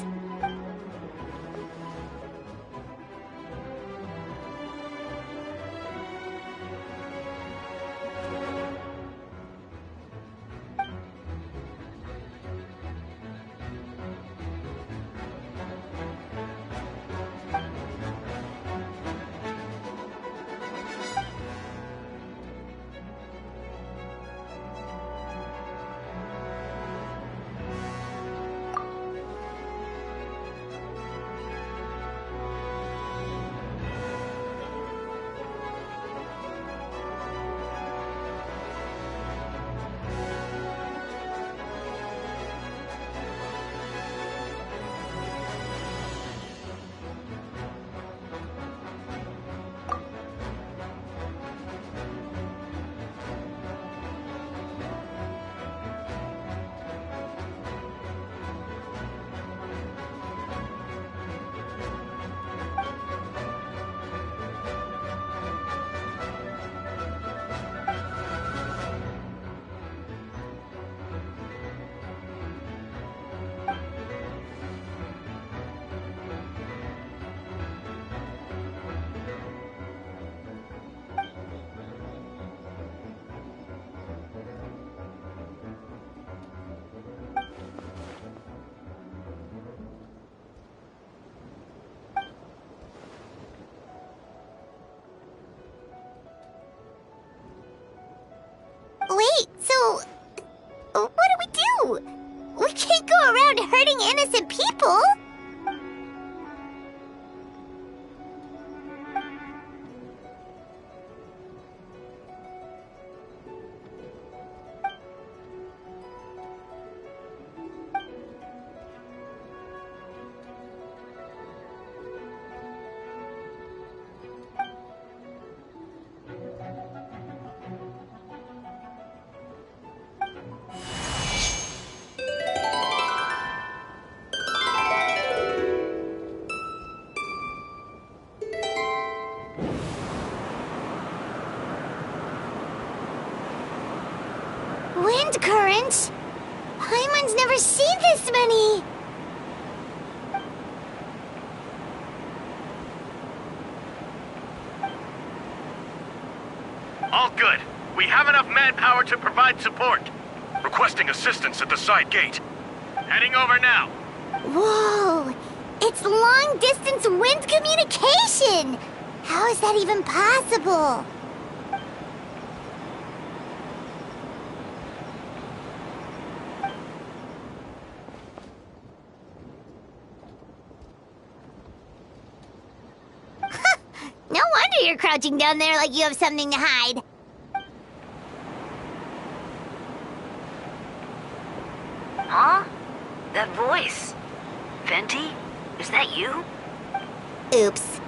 difference. Paimon's never seen this many. All good. We have enough manpower to provide support. Requesting assistance at the side gate. Heading over now. Whoa! It's long-distance wind communication! How is that even possible? No wonder you're crouching down there like you have something to hide. Huh? That voice. Venti? Is that you? Oops.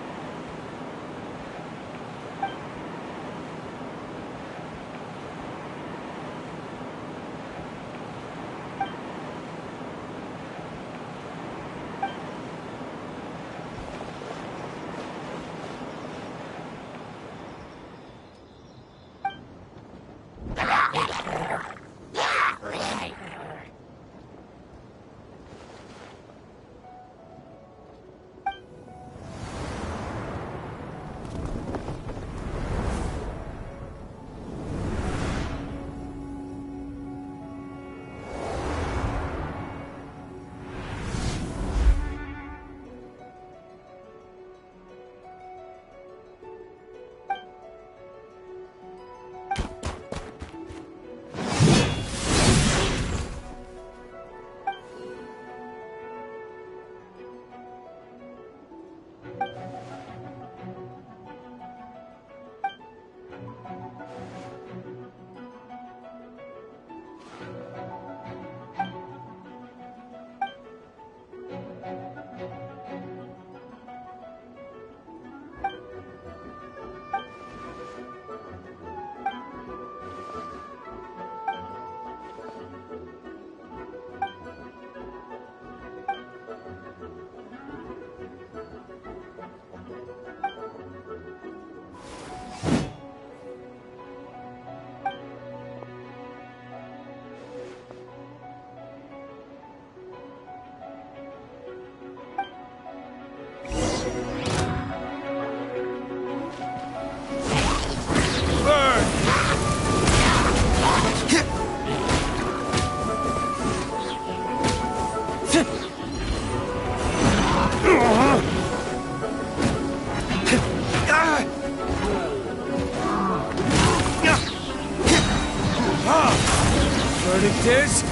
Verdict is...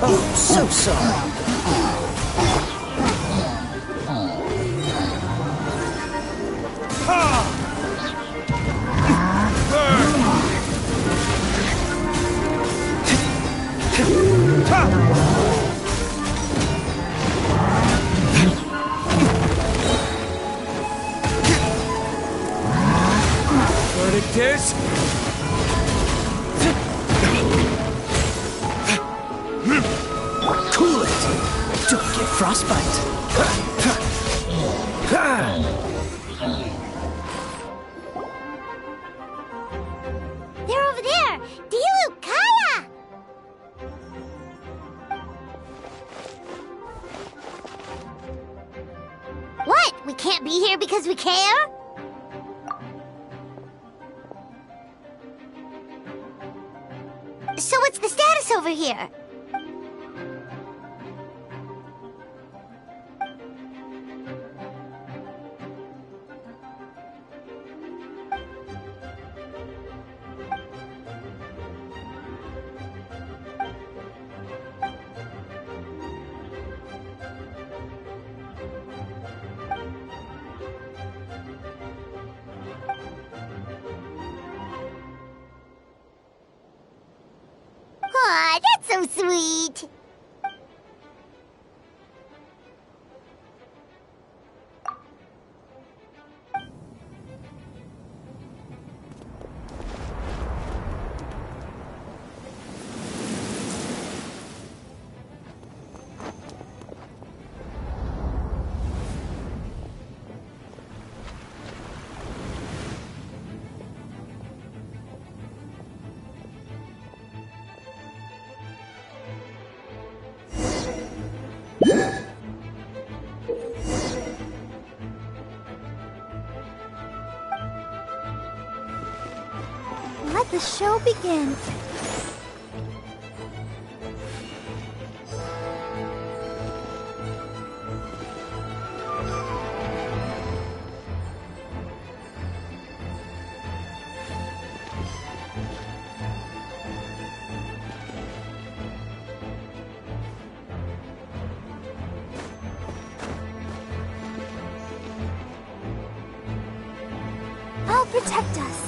Oh, so sorry. Verdict is... Cool it. Don't get frostbite. They're over there! Diluc, Kaya! What? We can't be here because we care? So what's the status over here? Aw, that's so sweet. the show begins. I'll protect us.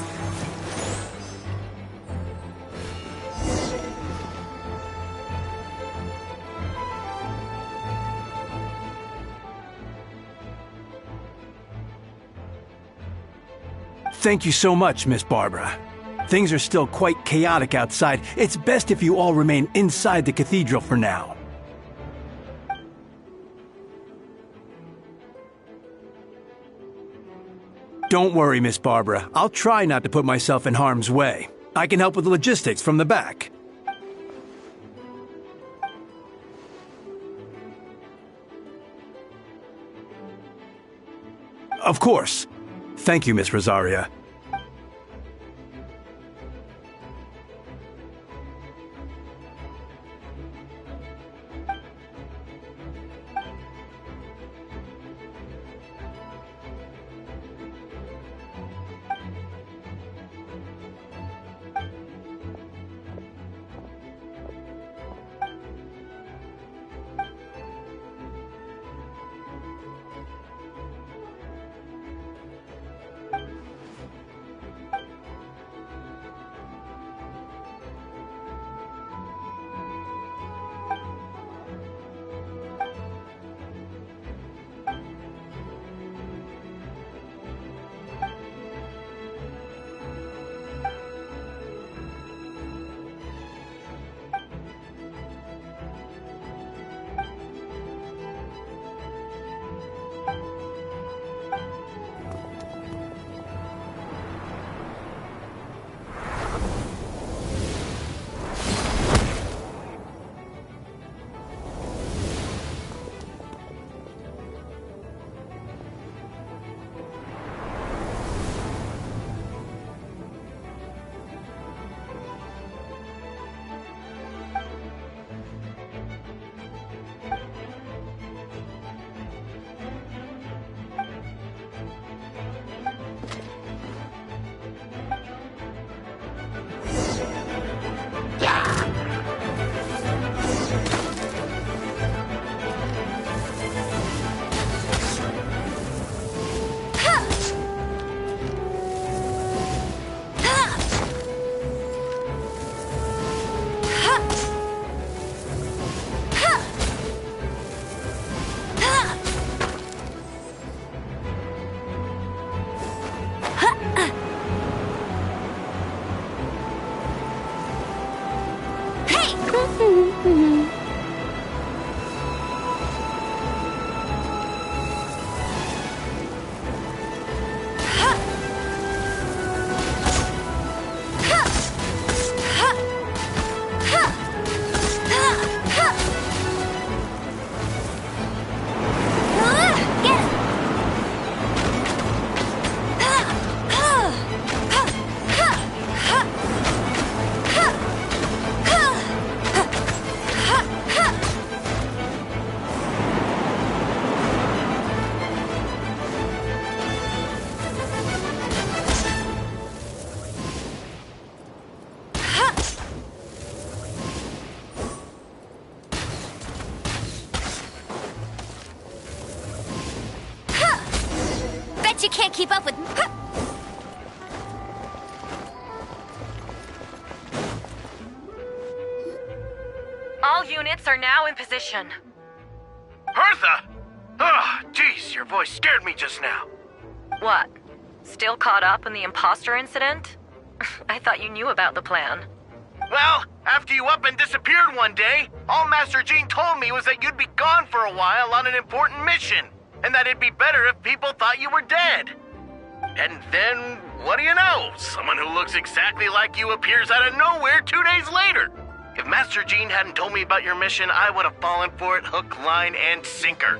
Thank you so much, Miss Barbara. Things are still quite chaotic outside. It's best if you all remain inside the cathedral for now. Don't worry, Miss Barbara. I'll try not to put myself in harm's way. I can help with the logistics from the back. Of course. Thank you, Miss Rosaria. You can't keep up with... All units are now in position. Hertha! Oh, jeez, your voice scared me just now. What? Still caught up in the imposter incident? I thought you knew about the plan. Well, after you up and disappeared one day, all Master Jean told me was that you'd be gone for a while on an important mission, and that it'd be better if people thought you were dead. And then, what do you know? Someone who looks exactly like you appears out of nowhere 2 days later. If Master Jean hadn't told me about your mission, I would have fallen for it hook, line, and sinker.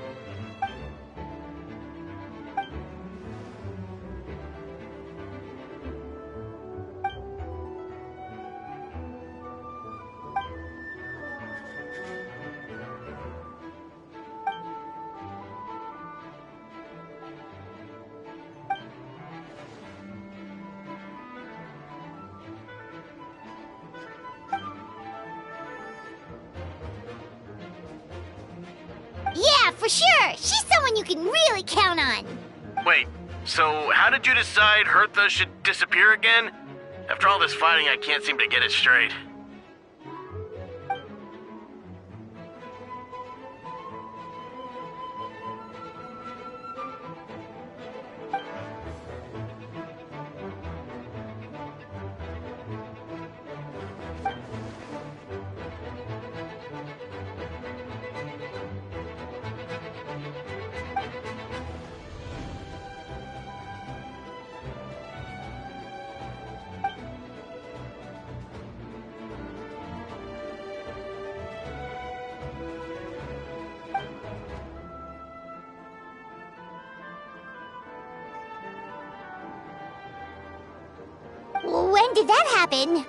for sure. She's someone you can really count on. Wait, so how did you decide Hertha should disappear again? After all this fighting, I can't seem to get it straight. When did that happen?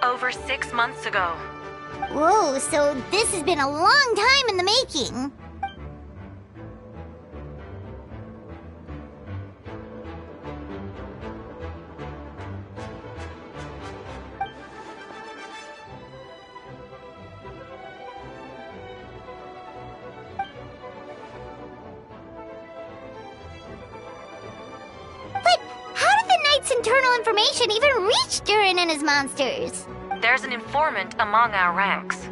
Over 6 months ago. Whoa, so this has been a long time in the making. Internal information even reached Durin and his monsters. There's an informant among our ranks.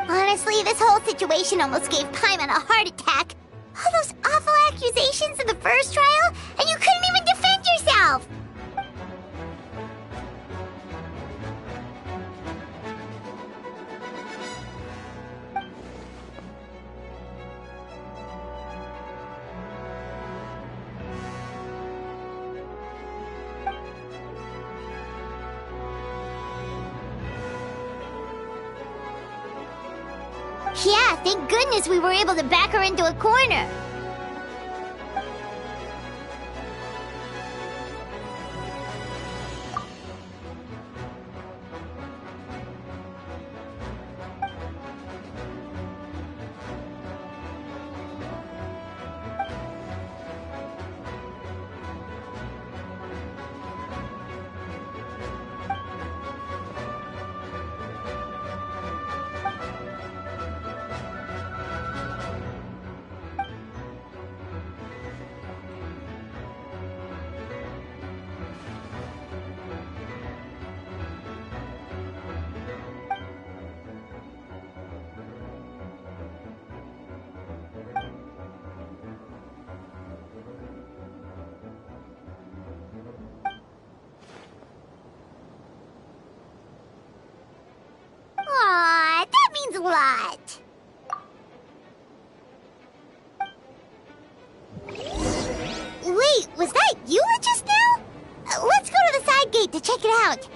Honestly, this whole situation almost gave Paimon a heart attack. All those awful accusations in the first trial, and you couldn't even defend yourself! Yeah, thank goodness we were able to back her into a corner. Aw, that means a lot. Wait, was that you just now? Let's go to the side gate to check it out.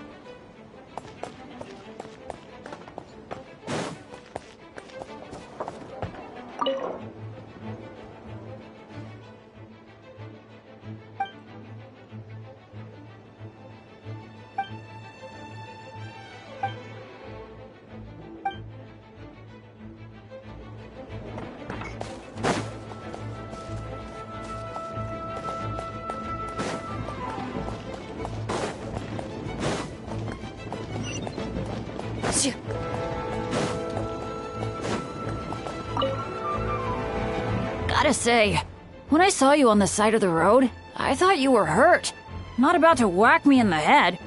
Gotta say, when I saw you on the side of the road, I thought you were hurt. Not about to whack me in the head.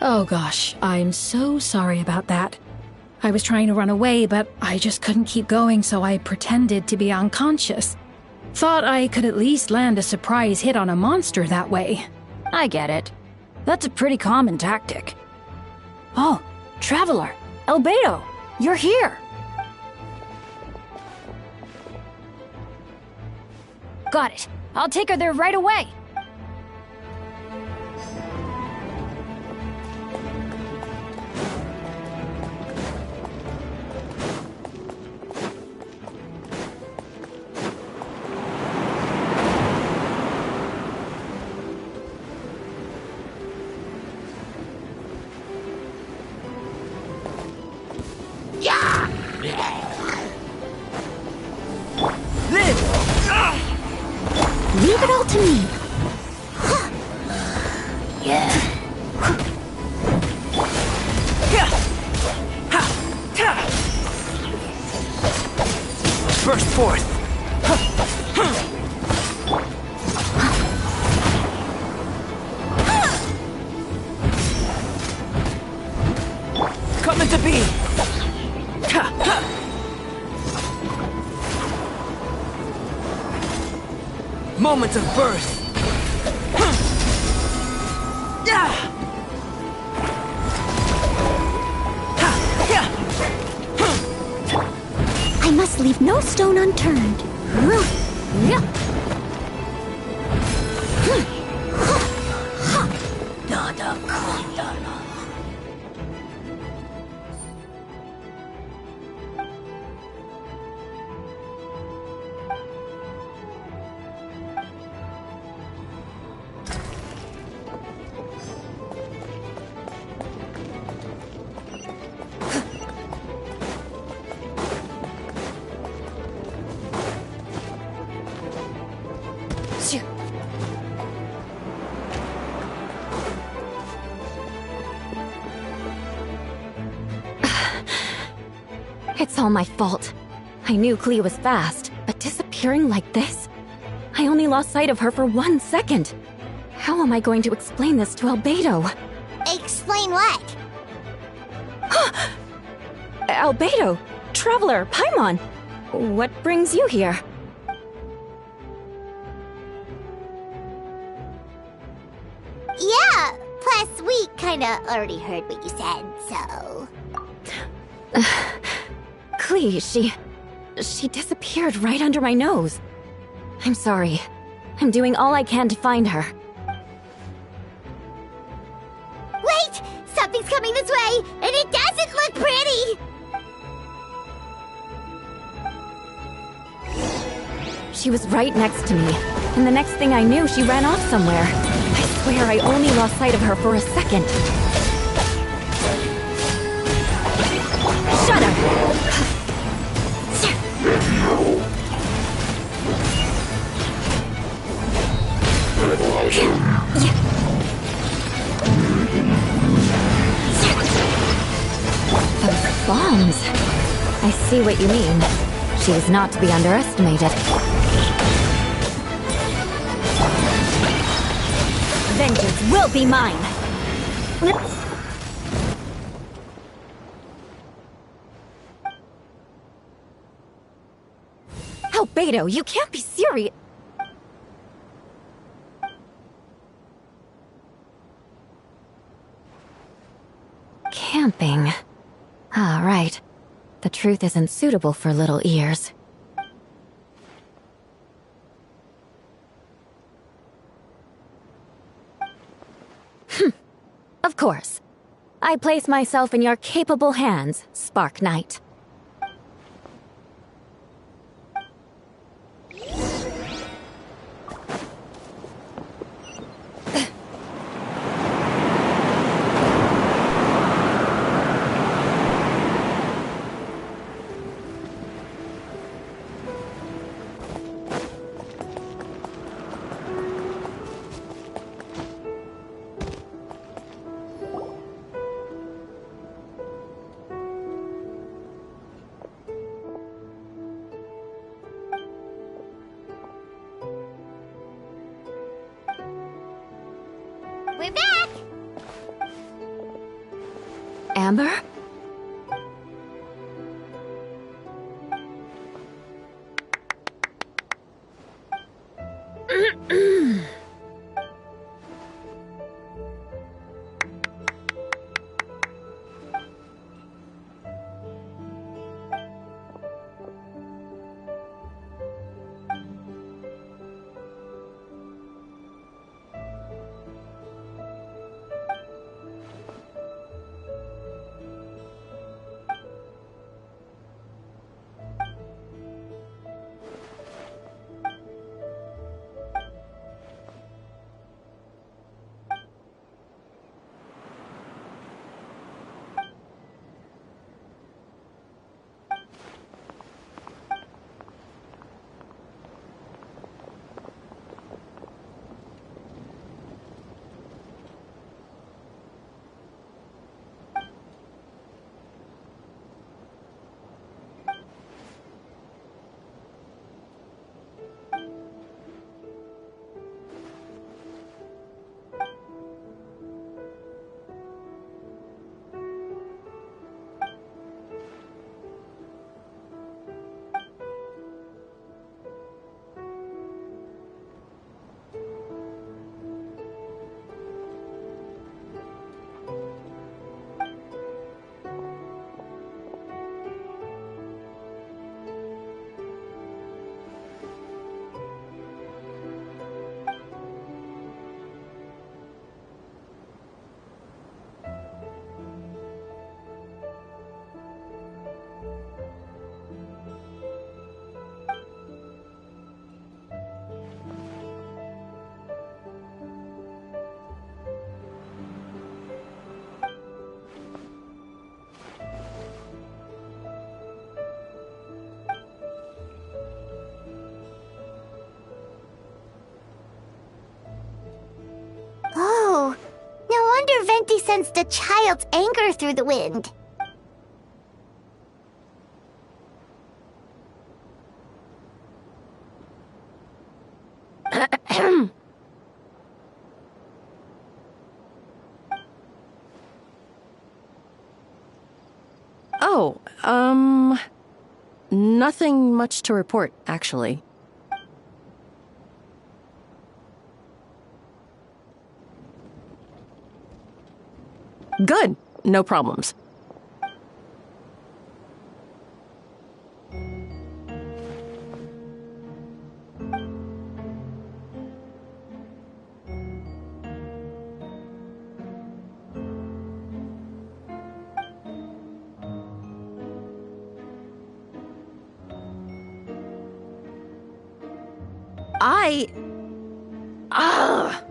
Oh gosh, I'm so sorry about that. I was trying to run away, but I just couldn't keep going, so I pretended to be unconscious. Thought I could at least land a surprise hit on a monster that way. I get it. That's a pretty common tactic. Oh, Traveler! Albedo! You're here! Got it. I'll take her there right away. Leave it all to me. Yeah. burst forth. Coming to be. Moment of birth. I must leave no stone unturned. It's all my fault. I knew Klee was fast, but disappearing like this? I only lost sight of her for 1 second. How am I going to explain this to Albedo? Explain what? Albedo! Traveler! Paimon! What brings you here? Yeah, plus we kinda already heard what you said, so... Klee, she disappeared right under my nose. I'm sorry. I'm doing all I can to find her. Wait! Something's coming this way, and it doesn't look pretty! She was right next to me, and the next thing I knew, she ran off somewhere. I swear I only lost sight of her for a second. Shut up! Those bombs. I see what you mean. She is not to be underestimated. Vengeance will be mine! Albedo, you can't be serious! Camping. Ah, right. The truth isn't suitable for little ears. Of course. I place myself in your capable hands, Spark Knight. We're back! Amber? he sensed a child's anger through the wind. Oh, nothing much to report, actually. Good. No problems. Ugh.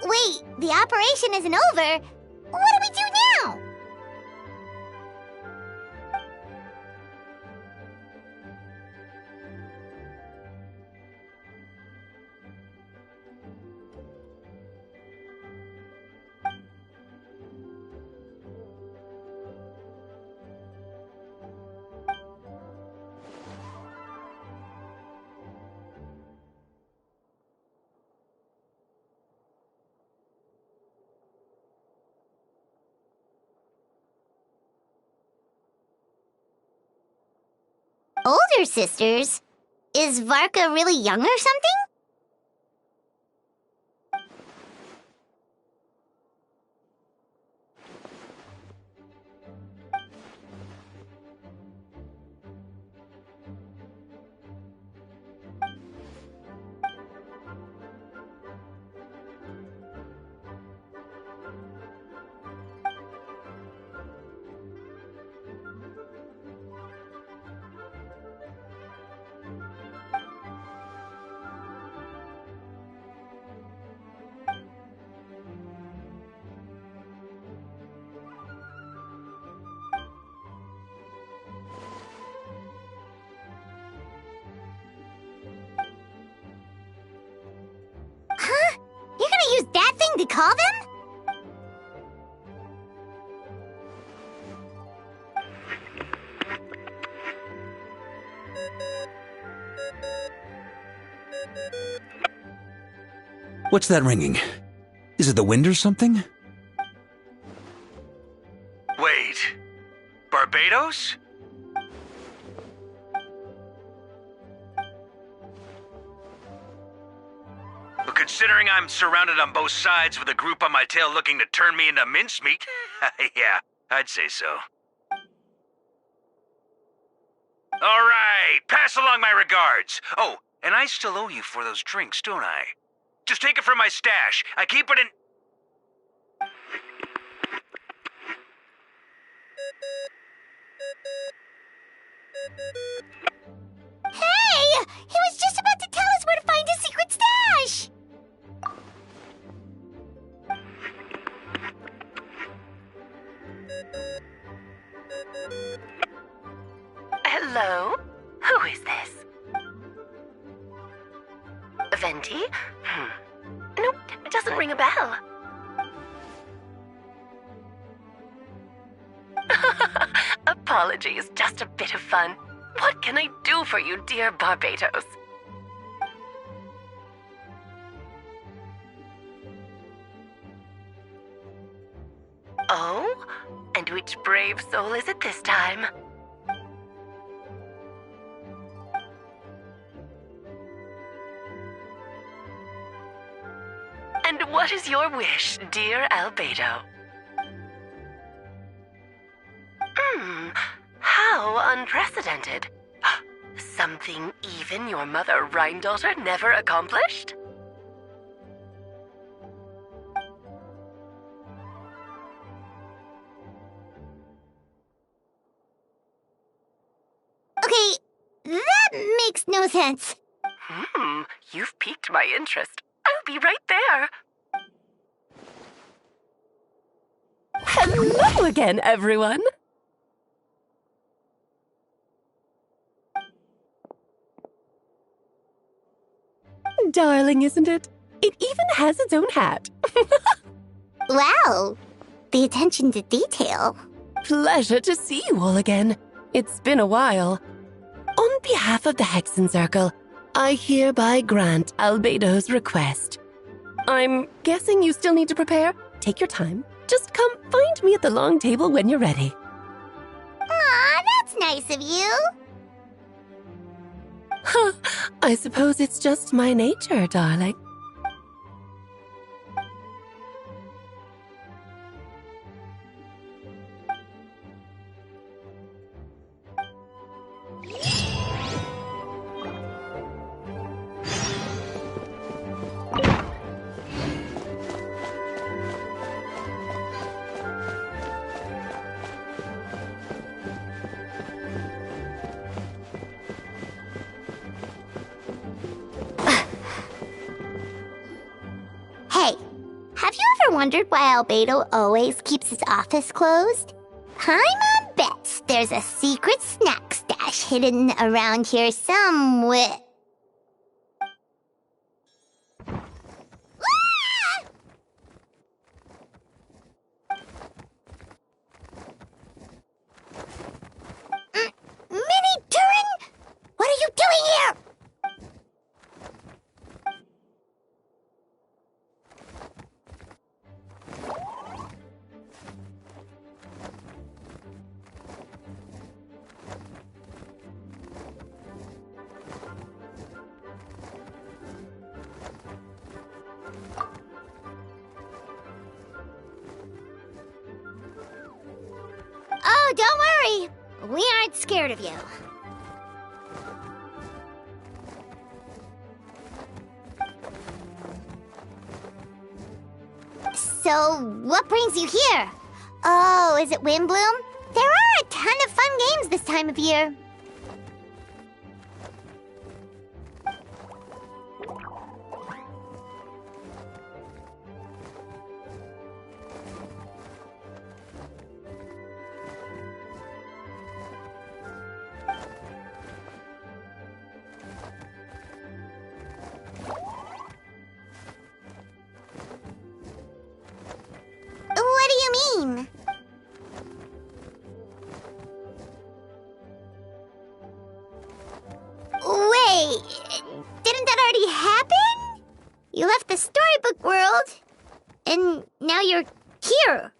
Wait, the operation isn't over. What do we do now? Older sisters? Is Varka really young or something? Huh? You're gonna use that thing to call them? What's that ringing? Is it the wind or something? Wait. Barbados? But considering I'm surrounded on both sides with a group on my tail looking to turn me into mincemeat, yeah, I'd say so. All right, pass along my regards. Oh, and I still owe you for those drinks, don't I? Just take it from my stash. I keep it in... Hey! He was just about to tell us where to find his secret stash! Hello? Who is this? Venti? Nope, it doesn't ring a bell. apologies, just a bit of fun. What can I do for you, dear Barbados? Oh? And which brave soul is it this time? And what is your wish, dear Albedo? How unprecedented. Something even your mother Rhine-daughter never accomplished? Okay, that makes no sense. You've piqued my interest. I'll be right there. Hello again, everyone. Darling, isn't it? It even has its own hat. Wow, the attention to detail. Pleasure to see you all again. It's been a while. On behalf of the Hexen Circle, I hereby grant Albedo's request. I'm guessing you still need to prepare? Take your time. Just come find me at the long table when you're ready. Aw, that's nice of you. Huh, I suppose it's just my nature, darling. Hey, have you ever wondered why Albedo always keeps his office closed? Paimon bets there's a secret snack stash hidden around here somewhere. Mini Turing? What are you doing here? Oh, don't worry. We aren't scared of you. So, what brings you here? Oh, is it Windbloom? There are a ton of fun games this time of year. What do you mean? Wait, didn't that already happen? You left the storybook world, and now you're here.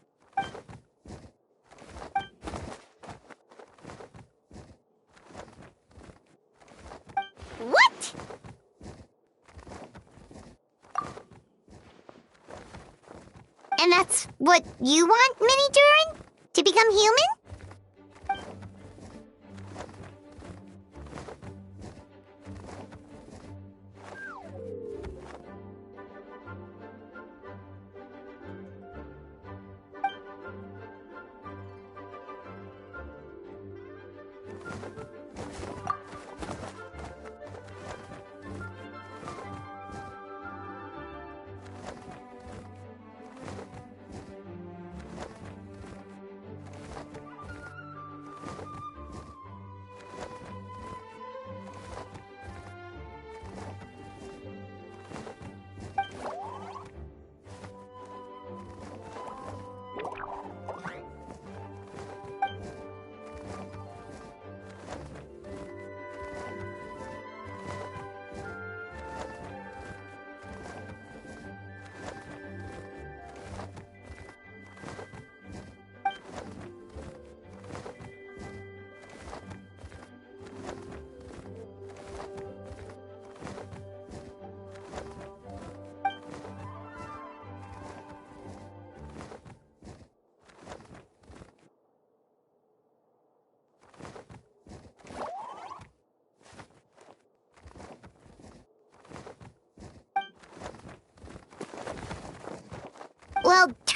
What? And that's what you want, Mini Durin? To become human?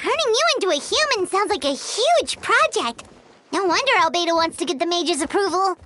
turning you into a human sounds like a huge project. No wonder Albedo wants to get the mage's approval.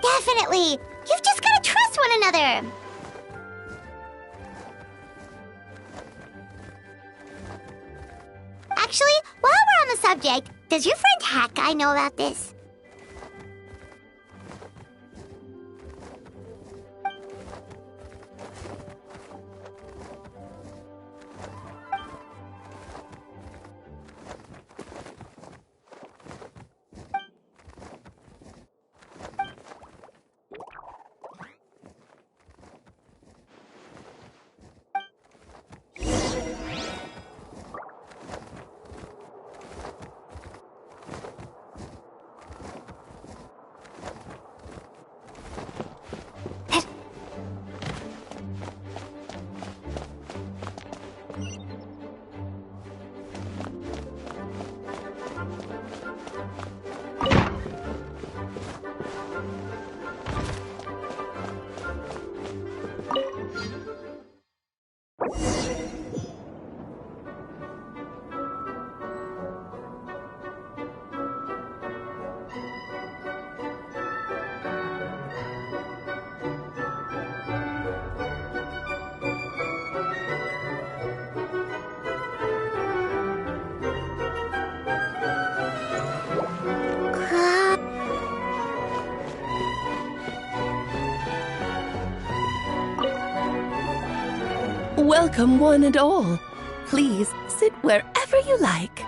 Definitely! You've just gotta trust one another! Actually, while we're on the subject, does your friend Hack know about this? Welcome, one and all. Please sit wherever you like.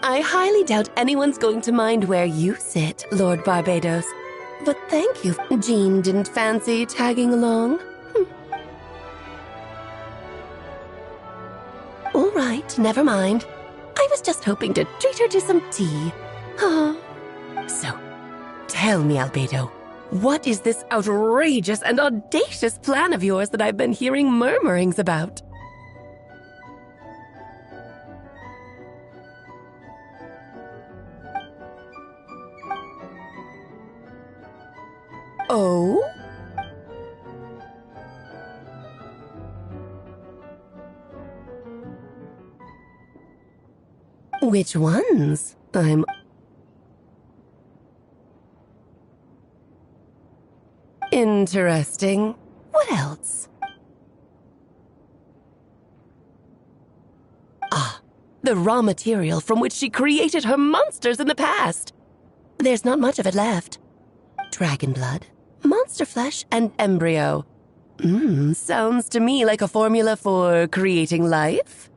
I highly doubt anyone's going to mind where you sit, Lord Barbados. But thank you. Jean didn't fancy tagging along. All right, never mind. I was just hoping to treat her to some tea. So, tell me, Albedo, what is this outrageous and audacious plan of yours that I've been hearing murmurings about? Oh? Which ones? I'm... Interesting. What else? Ah, the raw material from which she created her monsters in the past. There's not much of it left. Dragon blood, monster flesh, and embryo. Sounds to me like a formula for creating life.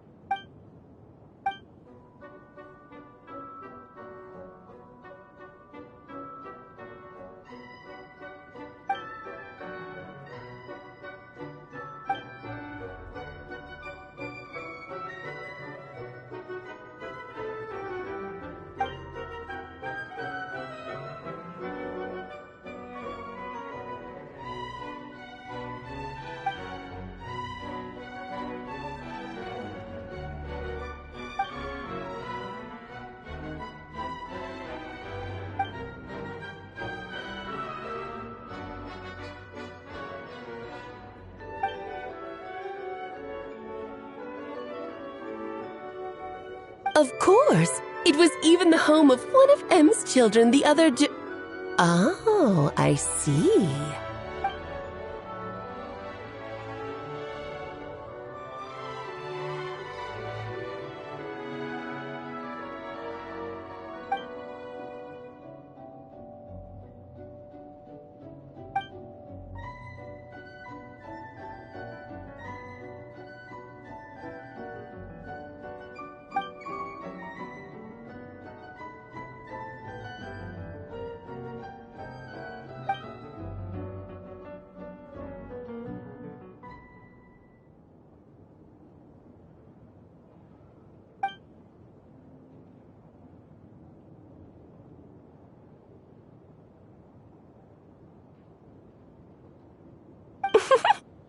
Of course! It was even the home of one of M's children the other Oh, I see.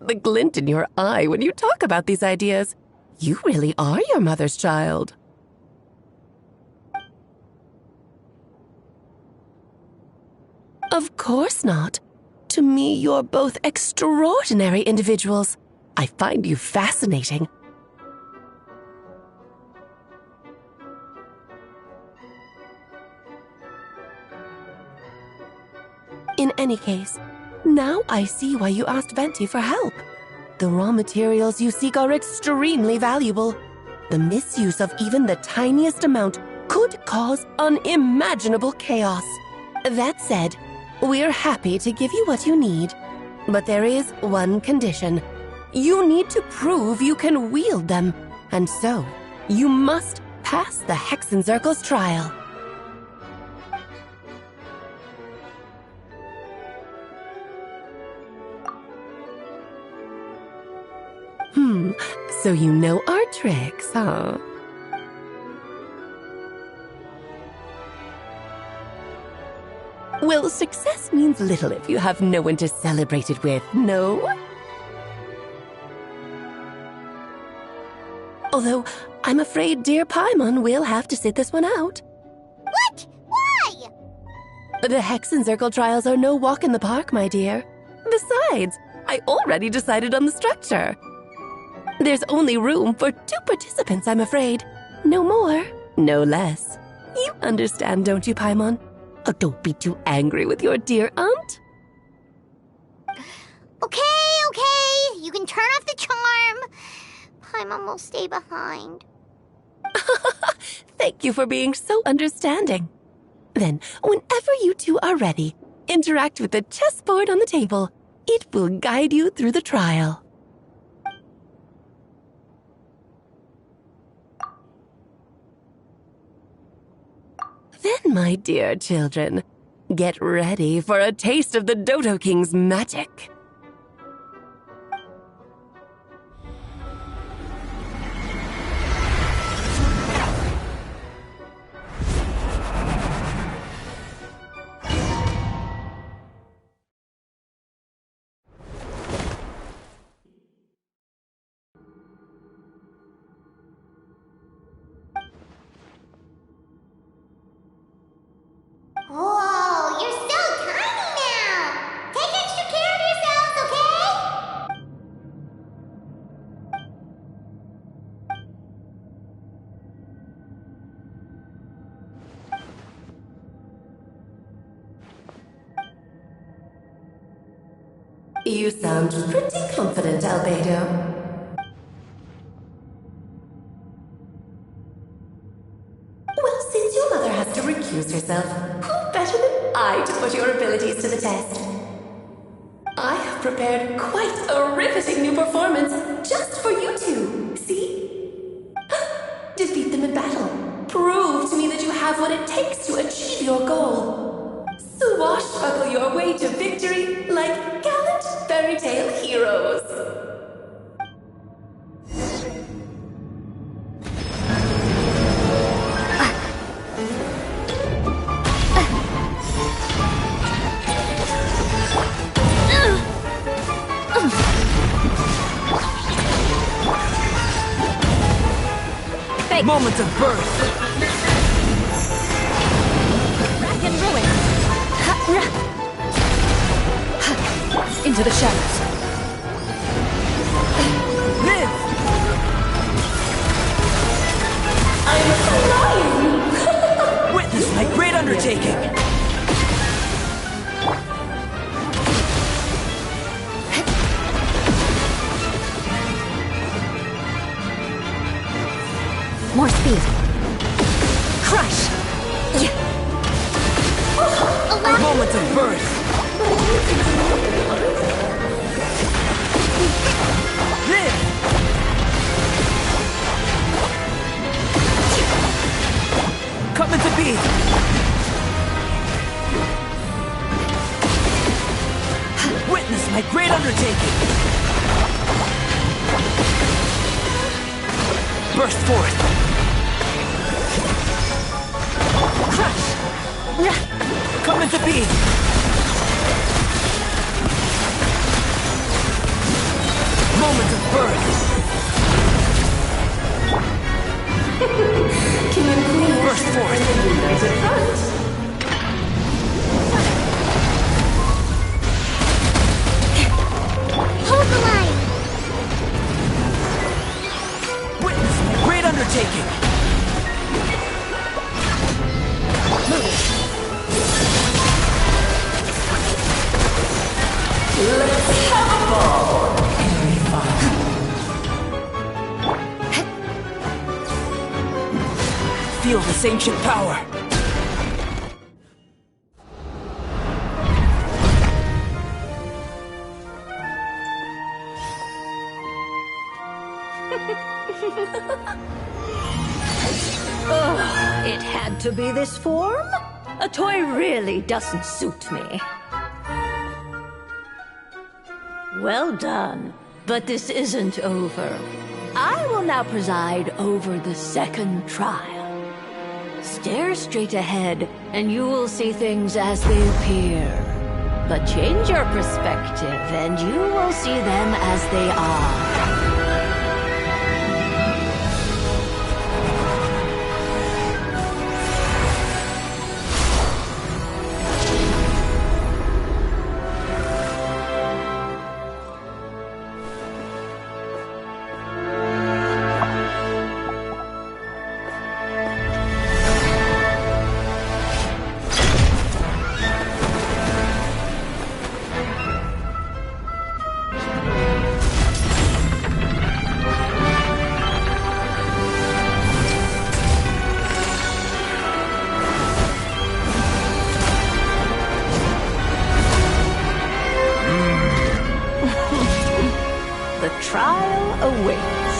the glint in your eye when you talk about these ideas. You really are your mother's child. Of course not. To me, you're both extraordinary individuals. I find you fascinating. In any case, now I see why you asked Venti for help. The raw materials you seek are extremely valuable. The misuse of even the tiniest amount could cause unimaginable chaos. That said, we're happy to give you what you need. But there is one condition. You need to prove you can wield them. And so, you must pass the Hexenzirkel's trial. So you know our tricks, huh? Well, success means little if you have no one to celebrate it with, no? Although, I'm afraid dear Paimon will have to sit this one out. What? Why? The Hexenzirkel trials are no walk in the park, my dear. Besides, I already decided on the structure. There's only room for 2 participants, I'm afraid. No more, no less. You understand, don't you, Paimon? Oh, don't be too angry with your dear aunt. Okay. You can turn off the charm. Paimon will stay behind. Thank you for being so understanding. Then, whenever you two are ready, interact with the chessboard on the table. It will guide you through the trial. Then, my dear children, get ready for a taste of the Dodo King's magic. Whoa, you're so tiny now! Take extra care of yourselves, okay? You sound pretty confident, Albedo. Well, since your mother has to recuse herself, who better than I to put your abilities to the test? I have prepared quite a riveting new performance just for you two. See? Defeat them in battle. Prove to me that you have what it takes to achieve your goal. Swashbuckle your way to victory like gallant fairy tale heroes. Moment of birth! Rack and ruin! Into the shadows. Live! I'm alive! Witness my great undertaking! More speed. Crush! Moment of birth! Live! Come into being! Witness my great undertaking! Burst forth! Crush! Come into being! Moment of birth. Burst forth. Hold the line! Witness my great undertaking. Let's have a ball. Very fun. Feel this ancient power. Ugh, it had to be this form? A toy really doesn't suit me. Well done, but this isn't over. I will now preside over the second trial. Stare straight ahead, and you will see things as they appear. But change your perspective, and you will see them as they are. The trial awaits.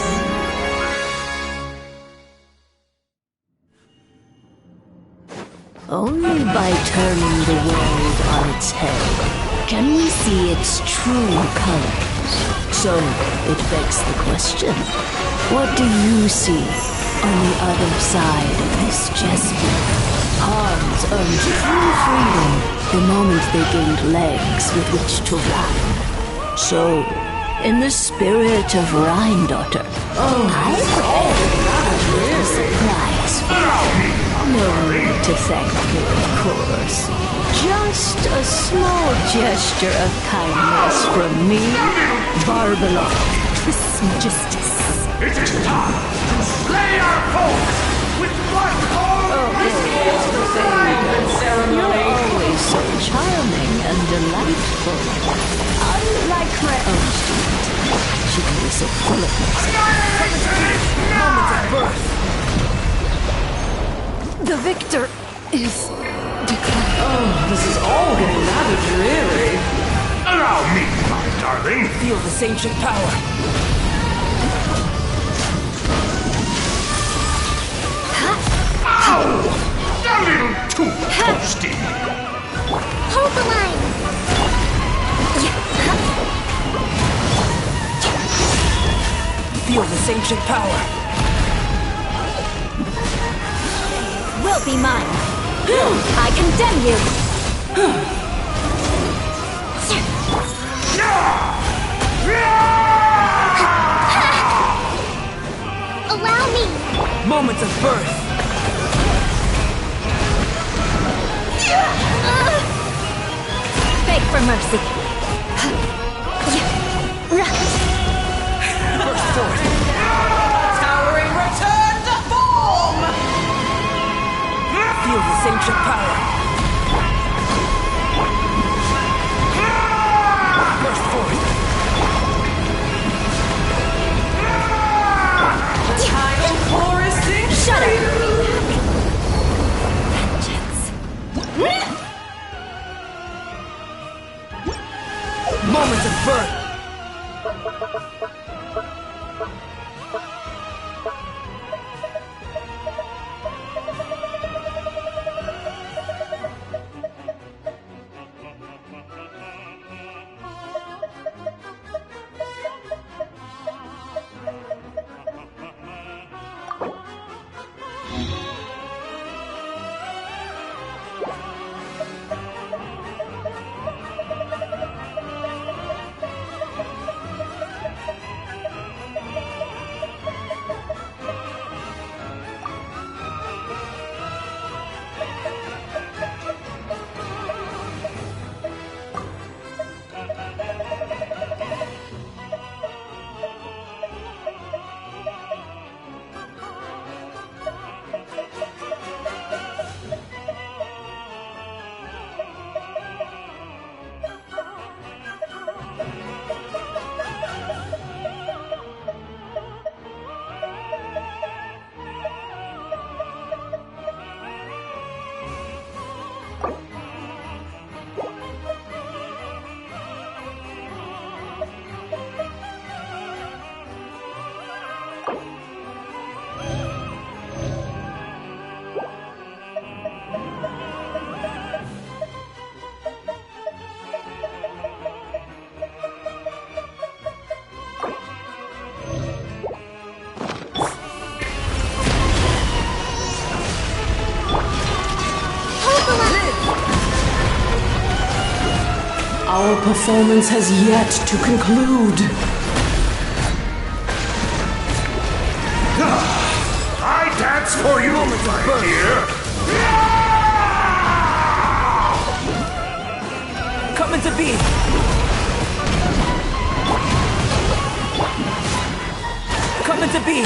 Only by turning the world on its head can we see its true colors. So, it begs the question, what do you see on the other side of this chessboard? Pawns earned true freedom the moment they gained legs with which to run. So, in the spirit of Rhine-daughter, I prepared a surprise for you. No need to thank me, of course. Just a small gesture of kindness from me, Barbalon, Trismegistus. It is time to slay our foes with blood You're always so charming and delightful. Unlike my own student, she can be so full of herself. Moment of birth. The victor is declared. Oh, this is all getting rather dreary. Allow me, my darling. Feel this ancient power. Ow! A little too toasty. Hold the line! Feel this ancient power. Will be mine. I condemn you. Allow me! Moment of birth. Beg for mercy. Burst forth. Towering return to form! Feel this ancient power. Burst forth. The tidal forest in Shut up. Moment of birth. performance has yet to conclude. I dance for you, my dear! Coming to be! Coming to be!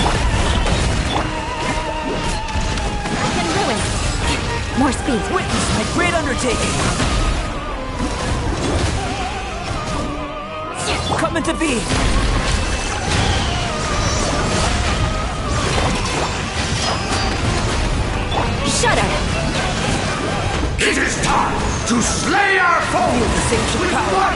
And ruin. More speed. Witness my great undertaking! Coming to be! Shudder! It is time to slay our foes! Feel the same power!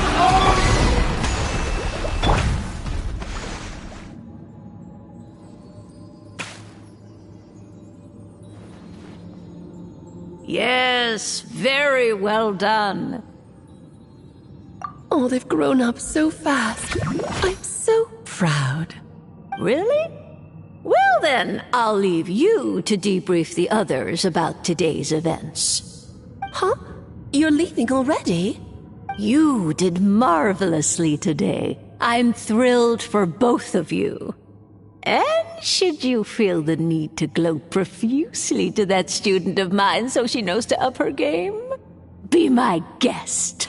Yes, very well done. Oh, they've grown up so fast. I'm so proud. Really? Well then, I'll leave you to debrief the others about today's events. Huh? You're leaving already? You did marvelously today. I'm thrilled for both of you. And should you feel the need to gloat profusely to that student of mine so she knows to up her game, be my guest.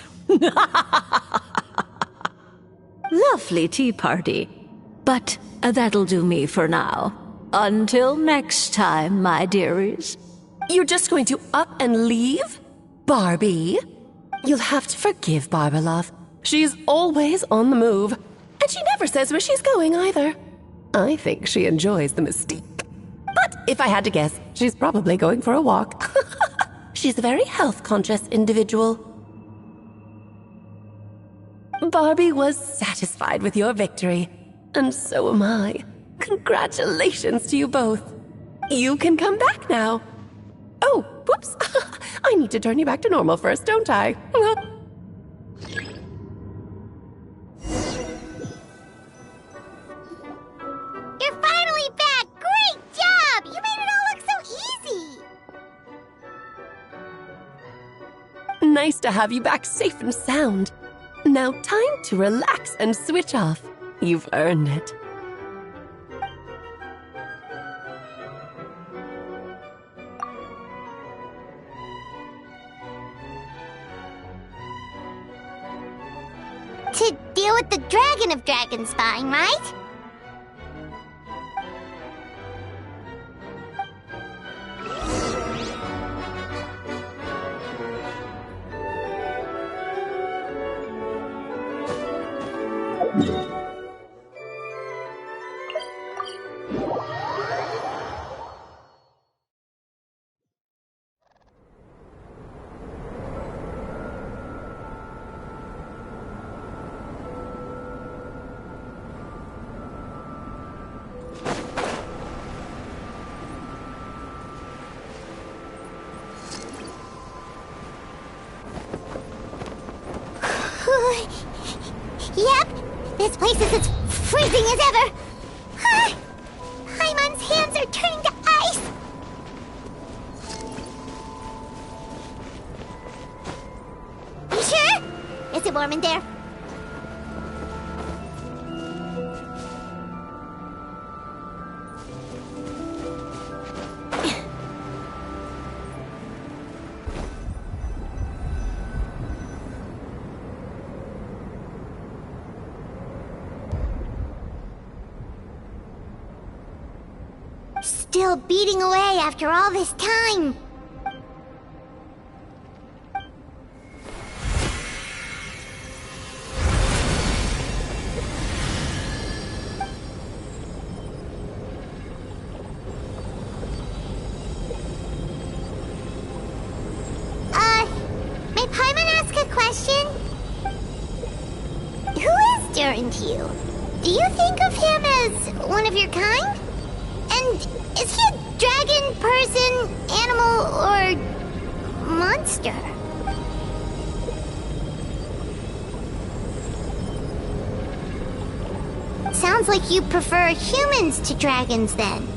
Lovely tea party. But that'll do me for now. Until next time, my dearies. You're just going to up and leave? Barbie? You'll have to forgive Barbalov. She's always on the move. And she never says where she's going either. I think she enjoys the mystique. But if I had to guess, she's probably going for a walk. She's a very health-conscious individual. Barbie was satisfied with your victory. And so am I. Congratulations to you both. You can come back now. Oh, whoops. I need to turn you back to normal first, don't I? You're finally back! Great job! You made it all look so easy! Nice to have you back safe and sound. Now time to relax and switch off. You've earned it. To deal with the Dragon of Dragonspine, right? Yep, this place is as freezing as ever. Paimon's hands are turning to ice. You sure? Is it warm in there? Still beating away after all this time. May Paimon ask a question? Who is Durin to you? Do you think of him as one of your kind? And is he a dragon, person, animal, or monster? Sounds like you prefer humans to dragons, then.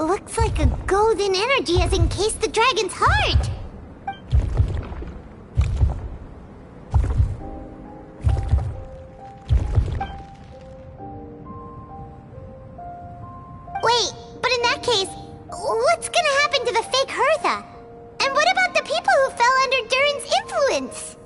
Looks like a golden energy has encased the dragon's heart. Wait, but in that case, what's gonna happen to the fake Hertha? And what about the people who fell under Durin's influence?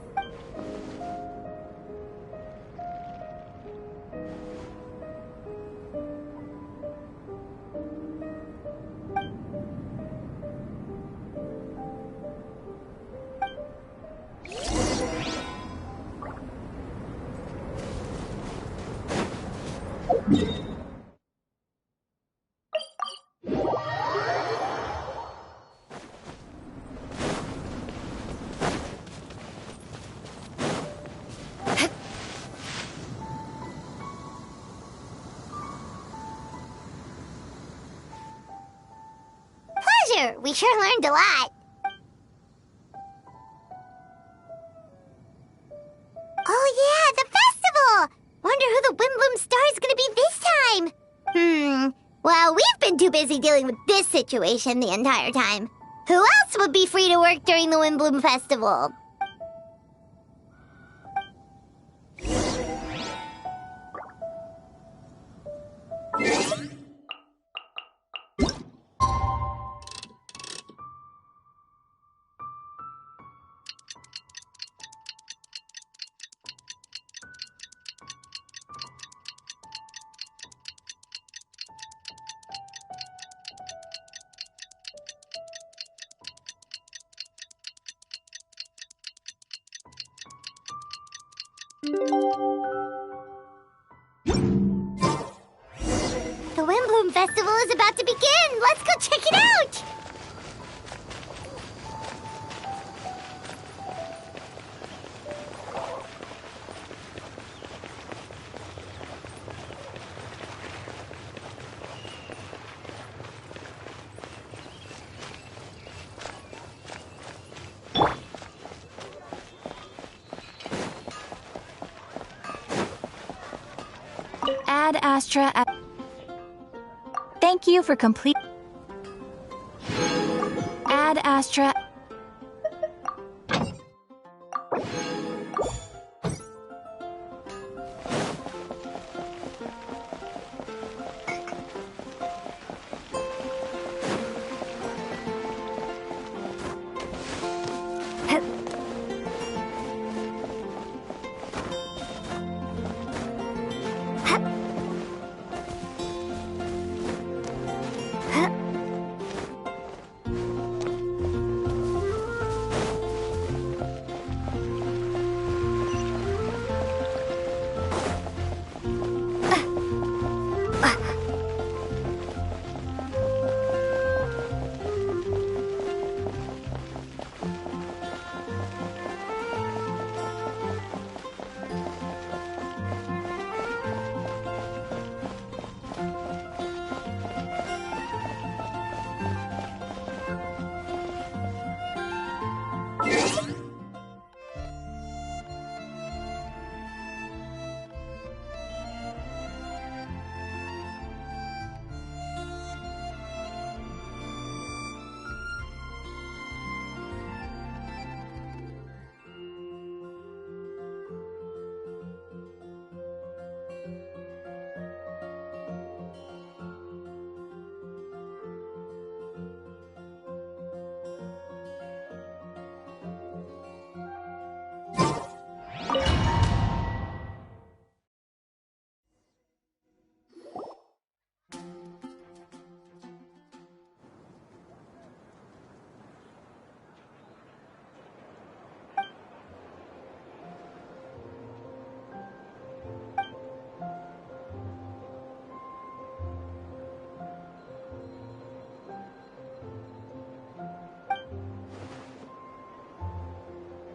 Pleasure! We sure learned a lot. Oh yeah, the festival! Wonder who the Wimbloom Star is gonna be this time? Well, we've been too busy dealing with this situation the entire time. Who else would be free to work during the Wimbloom Festival? The Wimbloom Festival is about to begin! Let's go check it out! Ad Astra. Thank you for complete. Ad Astra.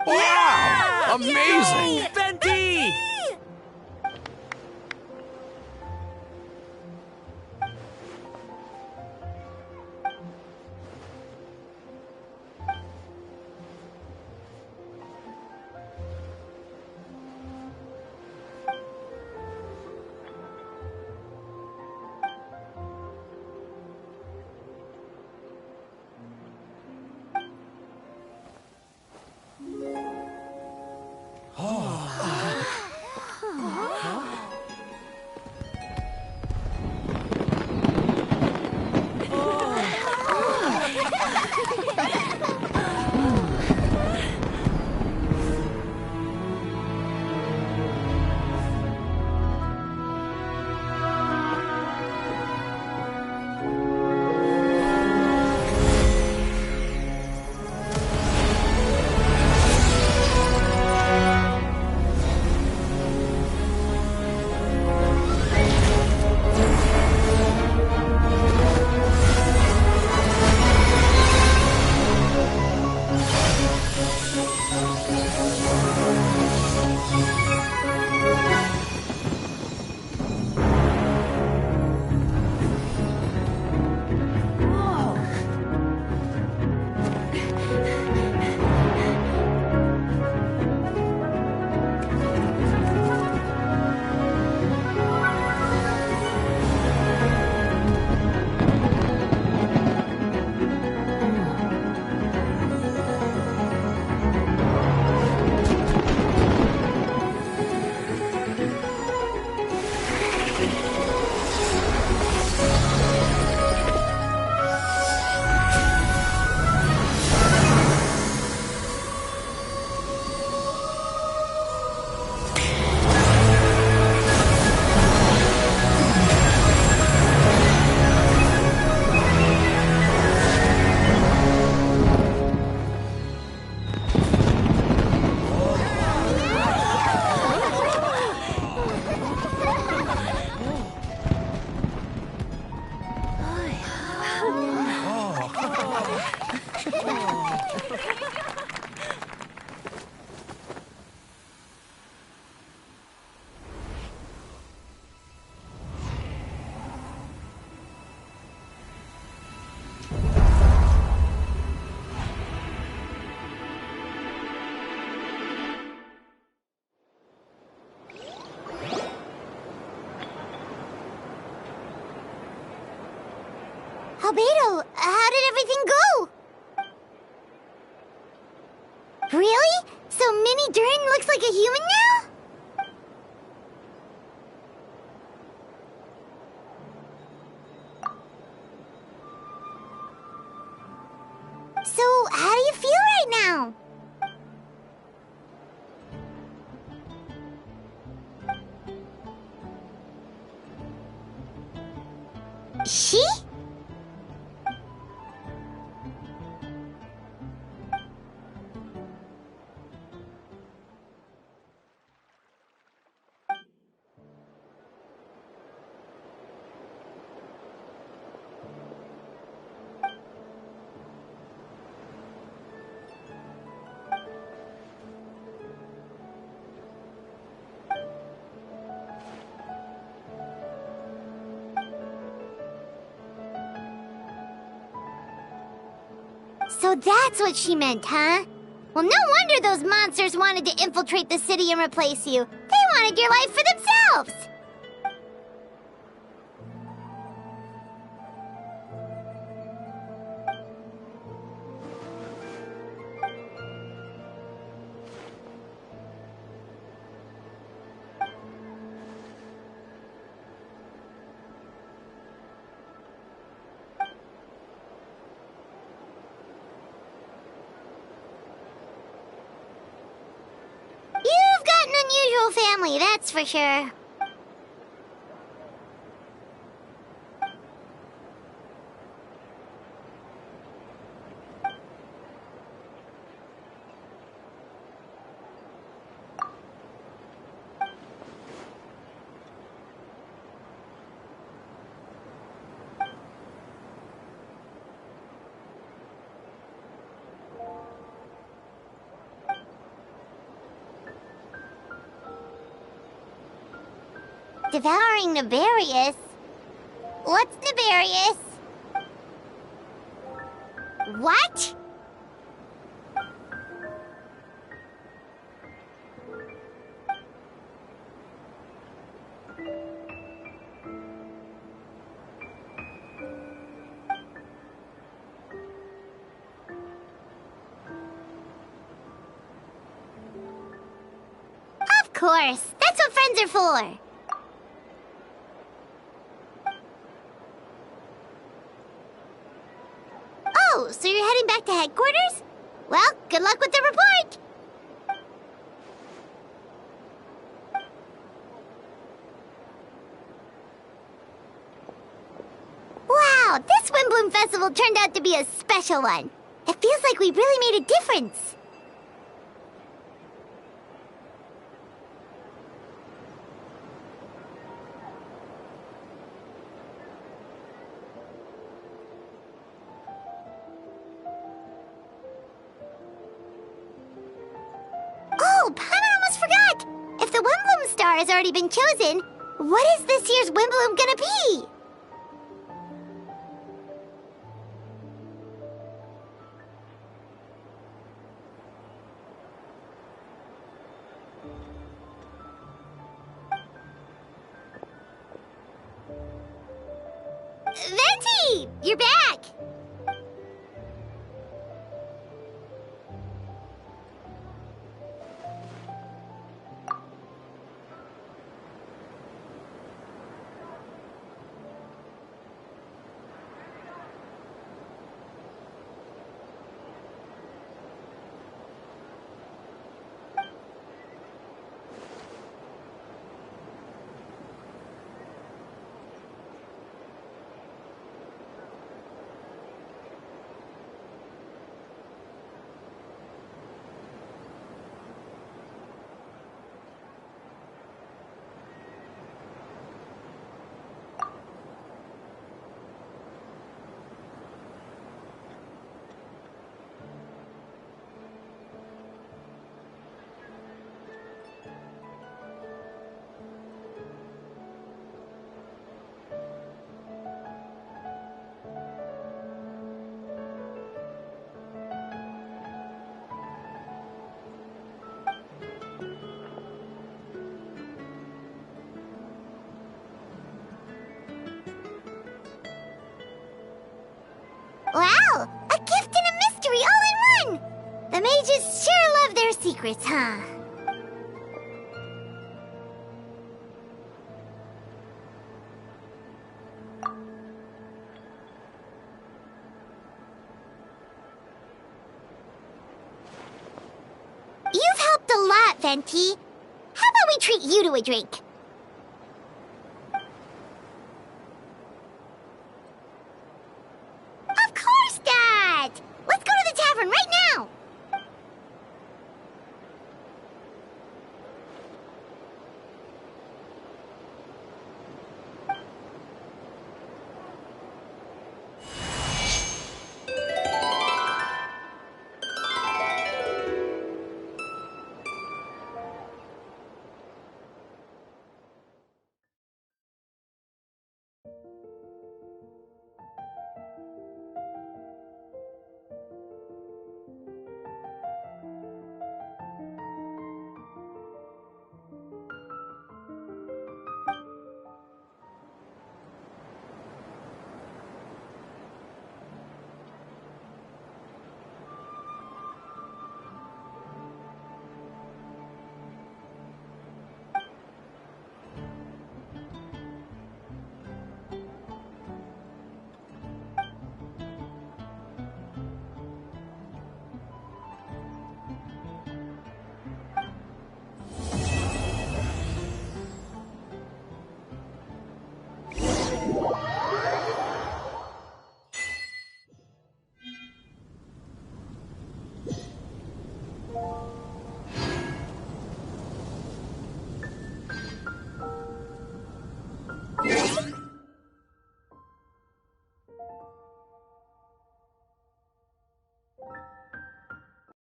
Wow! Amazing! Venti! Albedo, how did everything go? Really? So Mini Durin looks like a human now? So, how do you feel right now? She? So that's what she meant, huh? Well, no wonder those monsters wanted to infiltrate the city and replace you. They wanted your life for themselves! You've got an unusual family, that's for sure. Devouring Nefarious? What's Nefarious? What? Of course, that's what friends are for. Oh, so you're heading back to headquarters? Well, good luck with the report! Wow, this Windbloom Festival turned out to be a special one. It feels like we really made a difference. Oh, Pana almost forgot! If the Windbloom Star has already been chosen, what is this year's Windbloom gonna be? Venti! You're back! The mages sure love their secrets, huh? You've helped a lot, Venti. How about we treat you to a drink?